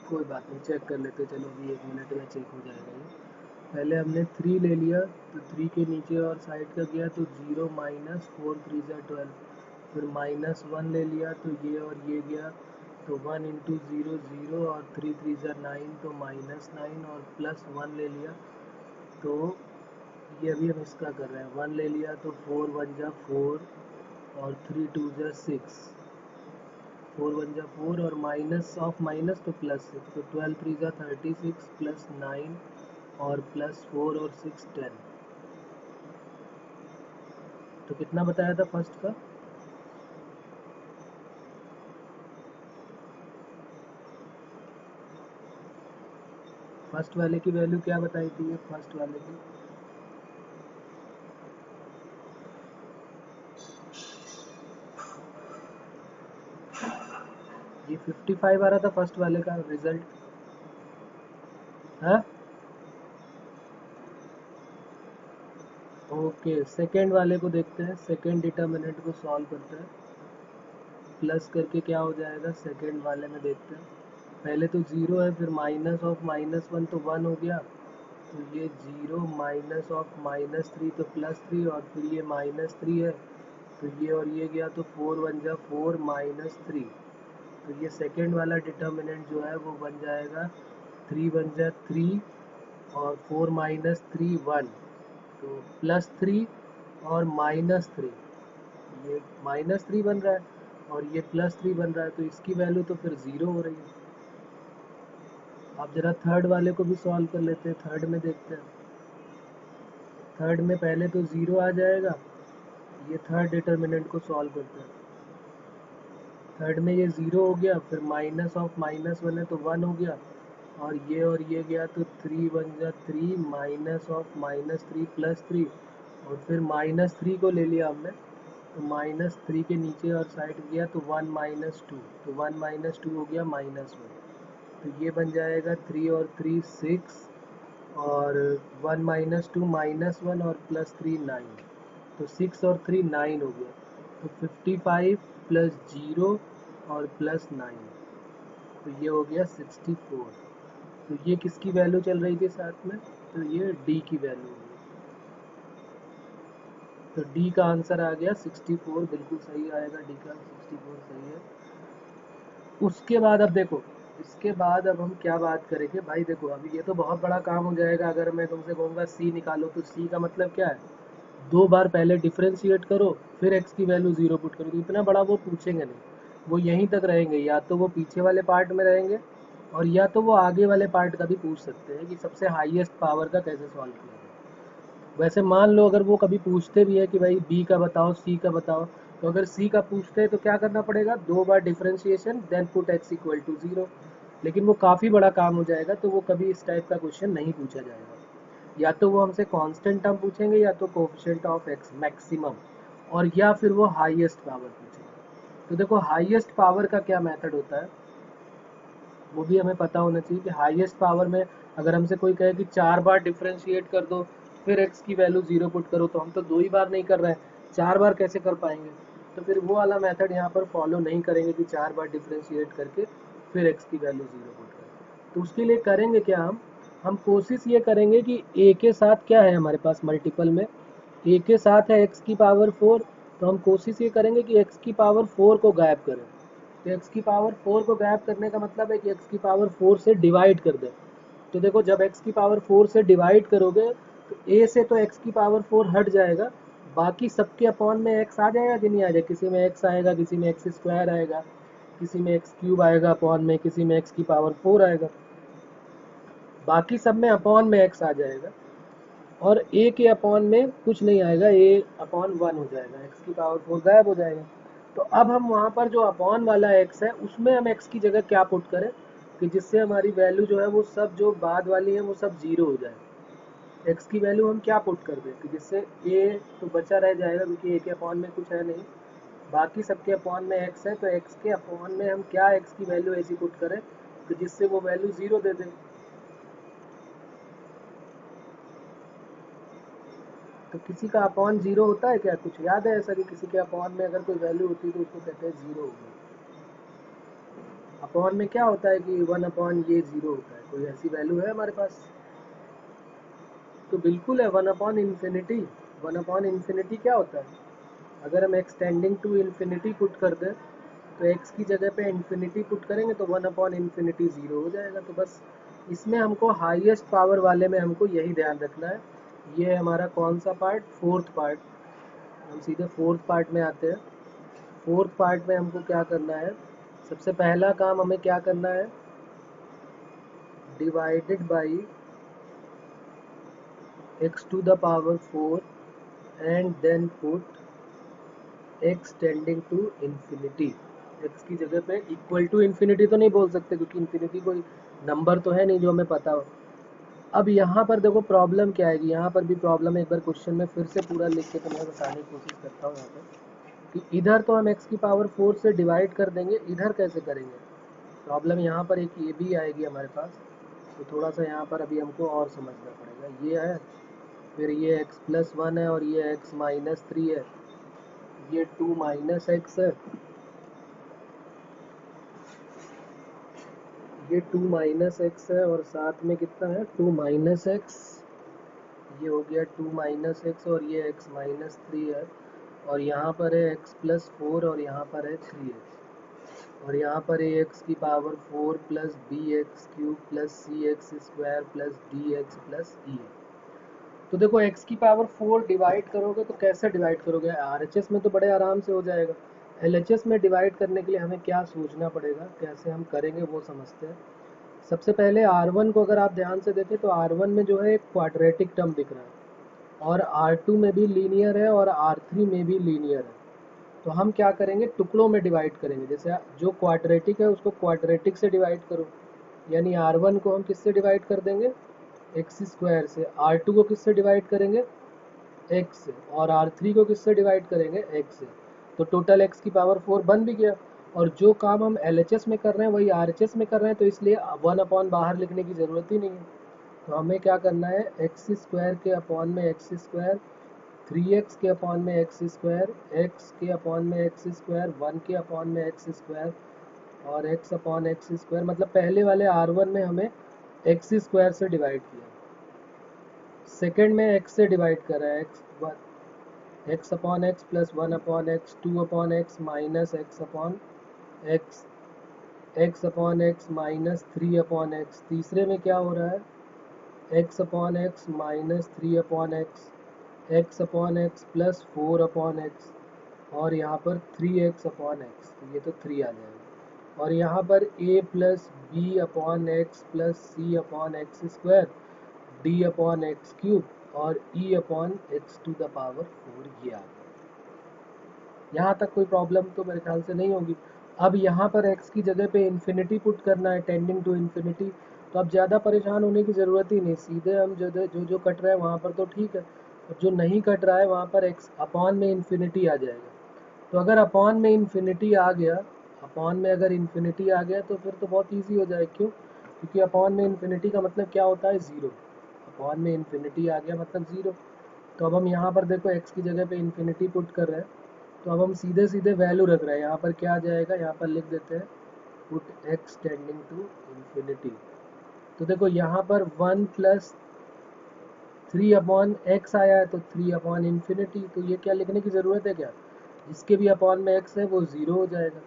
कोई बात नहीं, चेक कर लेते, चलो अभी 1 मिनट में चेक हो जाएगा ये। पहले हमने 3 ले लिया तो 3 के नीचे और साइड का गया तो 0 -4 3 12, फिर -1 ले लिया तो ये और ये गया तो 1 × 0 0 और 3 3 9 तो -9 और +1 ले लिया तो ये अभी हम इसका कर रहे हैं, 1 ले लिया तो 4 1 4 और 3 2 6, 4 1 4 और माइनस ऑफ माइनस तो +6, तो 12 3 36 +9 और +4 और 6 10। तो कितना बताया था फर्स्ट का? फर्स्ट वाले की वैल्यू क्या बताई थी ये फर्स्ट वाले की? ये 55 आ रहा था फर्स्ट वाले का रिजल्ट है। ओके, सेकेंड वाले को देखते हैं, सेकेंड डिटर्मिनेंट को सॉल्व करते हैं। प्लस करके क्या हो जाएगा सेकेंड वाले में देखते हैं। पहले तो 0 है, फिर माइनस ऑफ -1 तो 1 हो गया, तो ये 0 माइनस ऑफ -3 तो +3 और फिर ये -3 है तो ये और ये गया तो 4 1 4 -3, तो ये सेकेंड वाला डिटर्मिनेंट जो है वो बन जाएगा 3 1 3 और 4 -3 1, तो +3 और -3, ये -3 बन रहा है और ये +3 बन रहा है, तो इसकी वैल्यू तो फिर 0 हो रही है। अब जरा थर्ड वाले को भी सॉल्व कर लेते हैं, थर्ड में देखते हैं। थर्ड में पहले तो 0 आ जाएगा, ये थर्ड डिटर्मिनेंट को सॉल्व करते हैं। थर्ड में ये 0 हो गया, फिर माइनस ऑफ -1 है तो 1 हो गया और ये गया तो 3 1 3 माइनस ऑफ -3 +3 और फिर -3 को ले लिया हमने, तो -3 के नीचे और साइड गया तो 1 -2, तो 1 -2 हो गया -1, तो ये बन जाएगा 3 और 3 6 और 1 -2 -1 और +3 9, तो 6 और 3 9 हो गया, तो 55 + 0 और +9, तो ये हो गया 64। तो ये किसकी वैल्यू चल रही थी साथ में, तो ये d की वैल्यू होगी, तो d का आंसर आ गया 64, बिल्कुल सही आएगा, d का 64 सही है। उसके बाद अब देखो, इसके बाद अब हम क्या बात करेंगे भाई, देखो अभी ये तो बहुत बड़ा काम हो जाएगा। अगर मैं तुमसे कहूँगा c निकालो, तो c का मतलब क्या है, 2 बार पहले डिफ्रेंशिएट करो फिर x की वैल्यू 0 पुट करो, तो इतना बड़ा वो पूछेंगे नहीं, वो यहीं तक रहेंगे, या तो वो पीछे वाले पार्ट में रहेंगे और या तो वो आगे वाले पार्ट का भी पूछ सकते हैं कि सबसे हाईएस्ट पावर का कैसे सॉल्व किया जाए। वैसे मान लो अगर वो कभी पूछते भी है कि भाई b का बताओ c का बताओ, तो अगर c का पूछते हैं तो क्या करना पड़ेगा, 2 बार डिफ्रेंशिएशन देन पुट x = 0, लेकिन वो काफ़ी बड़ा काम हो जाएगा, तो वो कभी इस टाइप का क्वेश्चन नहीं पूछा जाएगा। या तो वो हमसे कांस्टेंट टर्म पूछेंगे या तो कोएफिशिएंट ऑफ x मैक्सिमम, और या फिर वो हाईएस्ट पावर पूछेंगे। तो देखो हाईएस्ट पावर का क्या मेथड होता है, वो भी हमें पता होना चाहिए कि हाईएस्ट पावर में अगर हमसे कोई कहे कि 4 बार डिफ्रेंशिएट कर दो फिर x की वैल्यू 0 पुट करो, तो हम तो 2 ही बार नहीं कर रहे हैं, 4 बार कैसे कर पाएंगे? तो फिर वो वाला मेथड यहाँ पर फॉलो नहीं करेंगे कि 4 बार डिफ्रेंशिएट करके फिर x की वैल्यू 0 पुट करें। तो उसके लिए करेंगे क्या, हम कोशिश ये करेंगे कि a के साथ क्या है हमारे पास मल्टीपल में, a के साथ है x की पावर 4, तो हम कोशिश ये करेंगे कि x की पावर 4 को गायब करें। तो x की पावर 4 को गायब करने का मतलब है कि x की पावर 4 से डिवाइड कर दें। तो देखो जब x की पावर 4 से डिवाइड करोगे तो a से तो x की पावर 4 हट जाएगा, बाकी सबके अपॉन में x आ जाएगा कि नहीं आ जाएगा? किसी में x आएगा, किसी में x स्क्वायर आएगा, किसी में x क्यूब आएगा अपॉन में, किसी में x की पावर 4 आएगा, बाकी सब में अपॉन में x आ जाएगा। और a के अपॉन में कुछ नहीं आएगा, a अपॉन 1 हो जाएगा, x की पावर 4 गायब हो जाएगा। तो अब हम वहाँ पर जो अपॉन वाला x है उसमें हम x की जगह क्या पुट करें कि जिससे हमारी वैल्यू जो है वो सब जो बाद वाली है वो सब 0 हो जाए। x की वैल्यू हम क्या पुट कर दें कि जिससे a तो बचा रह जाएगा क्योंकि a के अपॉन में कुछ है नहीं, बाकी सबके अपॉन में x है, तो x के अपॉन में हम क्या x की वैल्यू ऐसी पुट करें कि जिससे वो वैल्यू 0 दे दें। तो किसी का अपॉन 0 होता है क्या? कुछ याद है ऐसा कि किसी के अपॉन में अगर कोई वैल्यू होती है तो उसको कहते हैं 0 हो गई? अपॉन में क्या होता है कि 1 अपॉन ये 0 होता है, कोई ऐसी वैल्यू है हमारे पास? तो बिल्कुल है, 1 अपॉन इन्फिनिटी। 1 अपॉन इन्फिनिटी क्या होता है? अगर हम एक्सटेंडिंग टू इन्फिनिटी पुट कर दें तो x की जगह पे इन्फिनिटी पुट करेंगे तो 1 अपॉन इन्फिनिटी 0 हो जाएगा। तो बस इसमें हमको हाईएस्ट पावर वाले में हमको यही ध्यान रखना है। ये है हमारा कौन सा पार्ट? Fourth part. हम सीधे फोर्थ पार्ट में आते हैं। फोर्थ पार्ट में हमको क्या करना है? सबसे पहला काम हमें क्या करना है? Divided by x to the power 4 and then put x tending to infinity. x की जगह पे इक्वल टू इन्फिनिटी तो नहीं बोल सकते क्योंकि इन्फिनिटी कोई नंबर तो है नहीं जो हमें पता हो। अब यहाँ पर देखो प्रॉब्लम क्या आएगी, यहाँ पर भी प्रॉब्लम है। एक बार क्वेश्चन में फिर से पूरा लिख के तुम्हें बताने की कोशिश करता हूँ यहाँ पर कि इधर तो हम x की पावर 4 से डिवाइड कर देंगे, इधर कैसे करेंगे? प्रॉब्लम यहाँ पर एक ये भी आएगी हमारे पास, तो थोड़ा सा यहाँ पर अभी हमको और समझना पड़ेगा। ये है, फिर ये x प्लस 1 है और ये x माइनस 3 है, ये 2 माइनस एक्स है, ये 2 माइनस एक्स है और साथ में कितना है? 2 माइनस एक्स। ये हो गया 2 माइनस एक्स और ये x माइनस 3 है, और यहाँ पर है x प्लस 4 और यहाँ पर है 3x, और यहाँ पर है x की power 4 plus b x cube plus c x square plus d x plus e. तो देखो x की पावर 4 डिवाइड करोगे तो कैसे डिवाइड करोगे? RHS में तो बड़े आराम से हो जाएगा। LHS में डिवाइड करने के लिए हमें क्या सोचना पड़ेगा, कैसे हम करेंगे वो समझते हैं। सबसे पहले R1 को अगर आप ध्यान से देखें तो R1 में जो है एक क्वाड्रेटिक टर्म दिख रहा है, और R2 में भी लीनियर है और R3 में भी लीनियर है। तो हम क्या करेंगे? टुकड़ों में डिवाइड करेंगे। जैसे जो क्वाड्रेटिक है उसको क्वाड्रेटिक से डिवाइड करो, यानी R1 को हम किससे डिवाइड कर देंगे? एक्स स्क्वायर से। R2 को किससे डिवाइड करेंगे? एक्स से। और R3 को किससे डिवाइड करेंगे? एक्स से। तो टोटल एक्स की पावर 4 बन भी गया। और जो काम हम LHS में कर रहे हैं वही RHS में कर रहे हैं, तो इसलिए 1 अपॉन बाहर लिखने की ज़रूरत ही नहीं है। तो हमें क्या करना है? एक्स स्क्वायर के अपॉन में एक्स स्क्वायर, 3x के अपॉन में एक्स स्क्वायर, एक्स के अपॉन में एक्स स्क्वायर, 1 के अपॉन में एक्स स्क्वायर और x अपॉन एक्स स्क्वायर। मतलब पहले वाले R1 में हमें एक्स स्क्वायर से डिवाइड किया, सेकेंड में x से डिवाइड कर रहा है, x upon x plus 1 upon x, 2 upon x minus x upon x, x upon x minus 3 upon x. तीसरे में क्या हो रहा है? X upon x minus 3 upon x, x upon x plus 4 upon x, और यहाँ पर 3x अपॉन एक्स, तो ये तो 3 आ जाएगा। और यहाँ पर a plus b upon x plus c upon x square, d upon x cube और e upon x to the power 4, ये आ गया। यहाँ तक कोई प्रॉब्लम तो मेरे ख्याल से नहीं होगी। अब यहाँ पर x की जगह पे इन्फिनिटी पुट करना है, टेंडिंग टू इन्फिनिटी। तो अब ज़्यादा परेशान होने की ज़रूरत ही नहीं, सीधे हम जो कट रहा है वहाँ पर तो ठीक है, और जो नहीं कट रहा है वहाँ पर x अपॉन में इन्फिनिटी आ जाएगा। तो अगर अपॉन में इन्फिनिटी आ गया अपॉन में अगर इन्फिनिटी आ गया तो फिर तो बहुत ईजी हो जाए। क्यों? क्योंकि अपॉन में इन्फिनिटी का मतलब क्या होता है? ज़ीरो। अपॉन में इन्फिनिटी आ गया मतलब ज़ीरो। तो अब हम यहाँ पर देखो x की जगह पे इन्फिनिटी पुट कर रहे हैं, तो अब हम सीधे सीधे वैल्यू रख रहे हैं। यहाँ पर क्या आ जाएगा? यहाँ पर लिख देते हैं put x tending to infinity. तो देखो यहाँ पर 1 प्लस 3 अपॉन एक्स आया है, तो 3 अपॉन इन्फिनिटी। तो ये क्या लिखने की ज़रूरत है क्या? जिसके भी अपॉन में x है वो ज़ीरो हो जाएगा।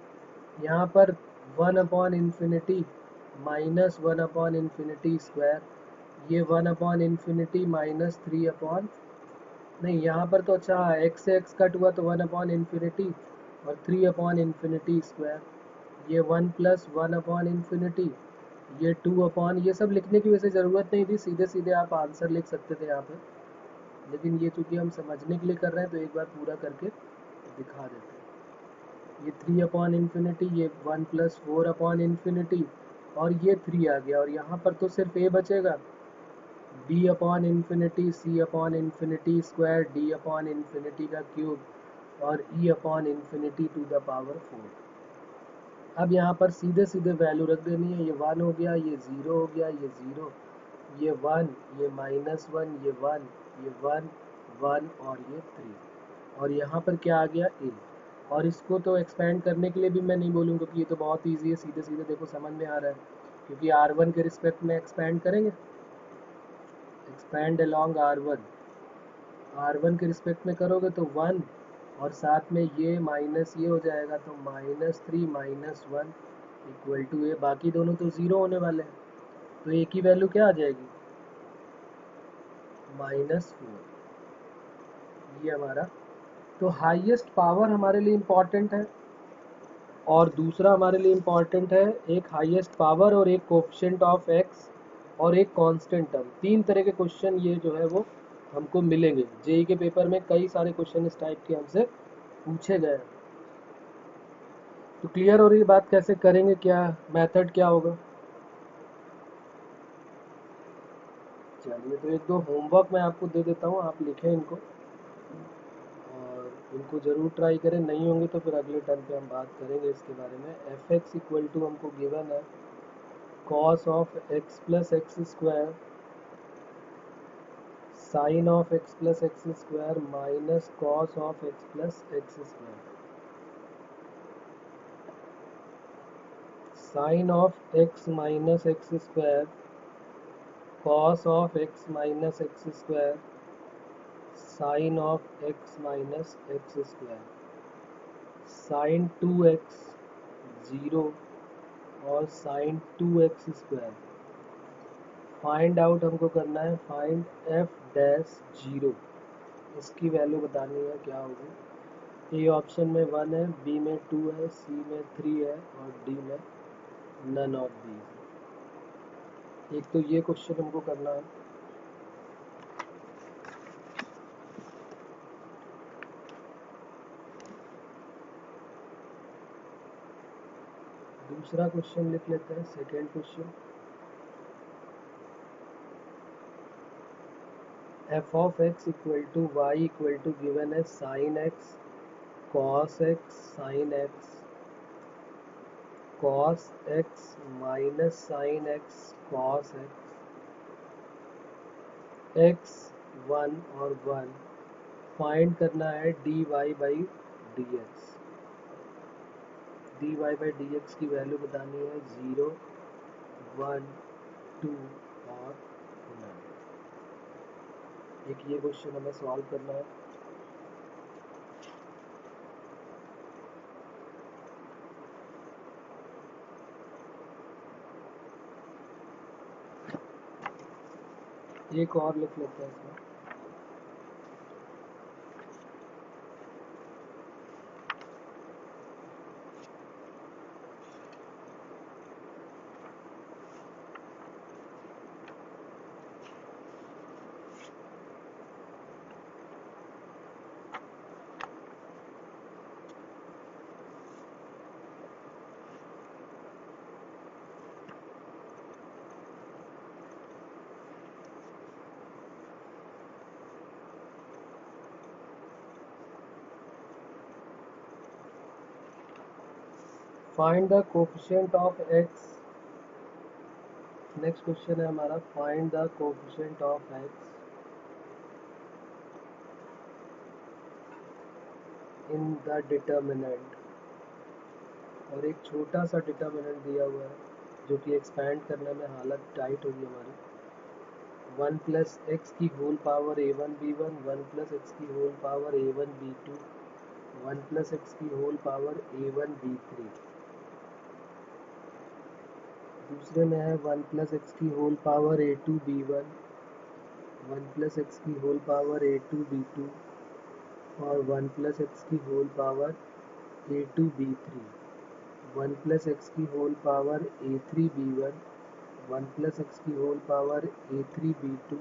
यहाँ पर 1 upon infinity minus 1 upon infinity square, ये 1 अपॉन इन्फिनिटी माइनस 3 अपॉन, नहीं यहाँ पर तो अच्छा x से x कट हुआ तो 1 अपॉन इन्फिनिटी और 3 अपॉन इन्फिनिटी स्क्वायर, ये 1 प्लस 1 अपॉन इन्फिनिटी, ये 2 अपॉन, ये सब लिखने की वैसे ज़रूरत नहीं थी, सीधे सीधे आप आंसर लिख सकते थे यहाँ पर, लेकिन ये चूँकि हम समझने के लिए कर रहे हैं तो एक बार पूरा करके दिखा देते हैं। ये 3 अपॉन इन्फिनिटी, ये 1 प्लस 4 अपॉन इन्फिनिटी और ये 3 आ गया, और यहाँ पर तो सिर्फ a बचेगा, b upon infinity c upon infinity square d upon infinity का क्यूब और e upon infinity to the power 4। अब यहाँ पर सीधे सीधे वैल्यू रख देनी है। ये 1 हो गया, ये 0 हो गया, ये 0, ये 1, ये माइनस 1, ये 1, ये 1, 1 और ये 3, और यहाँ पर क्या आ गया? a। और इसको तो एक्सपेंड करने के लिए भी मैं नहीं बोलूँगा क्योंकि ये तो बहुत ईजी है, सीधे सीधे देखो समझ में आ रहा है, क्योंकि r1 के रिस्पेक्ट में एक्सपेंड करेंगे, एक्सपेंड अलोंग r1, r1 के रिस्पेक्ट में करोगे तो 1 और साथ में ये माइनस ये हो जाएगा, तो माइनस 3 माइनस 1 इक्वल टू ए। बाकी दोनों तो ज़ीरो होने वाले हैं, तो ए की वैल्यू क्या आ जाएगी? -4। ये हमारा तो हाईएस्ट पावर हमारे लिए इम्पॉर्टेंट है, और दूसरा हमारे लिए इम्पॉर्टेंट है एक हाईएस्ट पावर और एक कोफिशिएंट ऑफ एक्स और एक कांस्टेंट टर्म। 3 तरह के क्वेश्चन ये जो है वो हमको मिलेंगे। जेई के पेपर में कई सारे क्वेश्चन इस टाइप के हमसे पूछे गए हैं। तो क्लियर हो रही है बात कैसे करेंगे, क्या मेथड क्या होगा? चलिए, तो एक दो होमवर्क मैं आपको दे देता हूँ, आप लिखें इनको और इनको ज़रूर ट्राई करें। नहीं होंगे तो फिर अगले टर्म पे हम बात करेंगे इसके बारे में। एफ एक्स इक्वल टू हमको गिवन है cos of x plus x square sine of x plus x square minus cos of x plus x square. Sine of x minus x square cos of x minus x square sine of x minus x square, sine 2x 0 और sign 2x square. Find out हमको करना है, find F dash 0, इसकी value बतानी है क्या होगी। ए option में 1 है, बी में 2 है, सी में 3 है और डी में नन ऑफ दीज। एक तो ये क्वेश्चन हमको करना है। दूसरा क्वेश्चन लिख लेते हैं, second question. F of x equal to y equal to given है sine x cos x sine x cos x minus sine x cos x 1 और 1। फाइंड करना है d y by d x. D y by d x की value बतानी है 0, 1, 2 और 9। एक ये क्वेश्चन हमें सॉल्व करना है। एक और लिख लेते हैं इसमें। Find the coefficient of x. Next question है हमारा, find the coefficient of x in the determinant. और एक छोटा सा डिटर्मिनेंट दिया हुआ है जो कि एक्सपैंड करने में हालत टाइट होगी हमारी। 1 प्लस एक्स की whole power a1b1, 1 plus x की whole power a1b2, 1 plus x की होल पावर a1b3। दूसरे में है 1 प्लस एक्स की whole power a2b1, 1 plus x की होल पावर a2b2 और 1 प्लस एक्स की whole power a2b3, 1 plus x की whole power a3b1, 1 plus x की होल पावर a3b2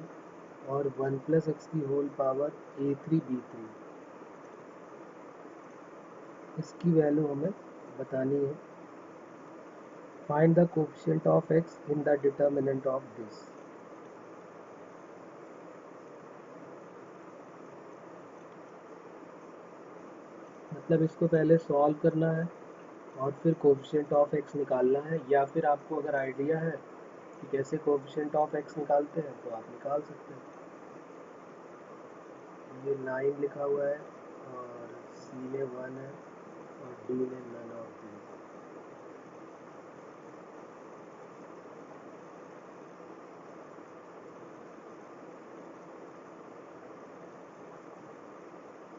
और 1 प्लस एक्स की होल पावर a3b3। इसकी वैल्यू हमें बतानी है। Find the coefficient of x in the determinant of this. मतलब इसको पहले सॉल्व करना है और फिर कोफिशिएंट ऑफ एक्स निकालना है, या फिर आपको अगर आइडिया है कि कैसे कोफिशिएंट ऑफ एक्स निकालते हैं तो आप निकाल सकते हैं। ये 9 लिखा हुआ है और सी में 1 है और डी में नन ऑफ दीज।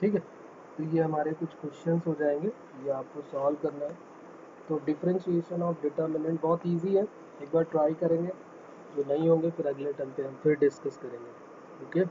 ठीक है, तो ये हमारे कुछ क्वेश्चंस हो जाएंगे, ये आपको सॉल्व करना है। तो डिफरेंशिएशन ऑफ डिटर्मिनेंट बहुत इजी है, एक बार ट्राई करेंगे। जो नहीं होंगे फिर अगले टर्म पे हम फिर डिस्कस करेंगे। ओके।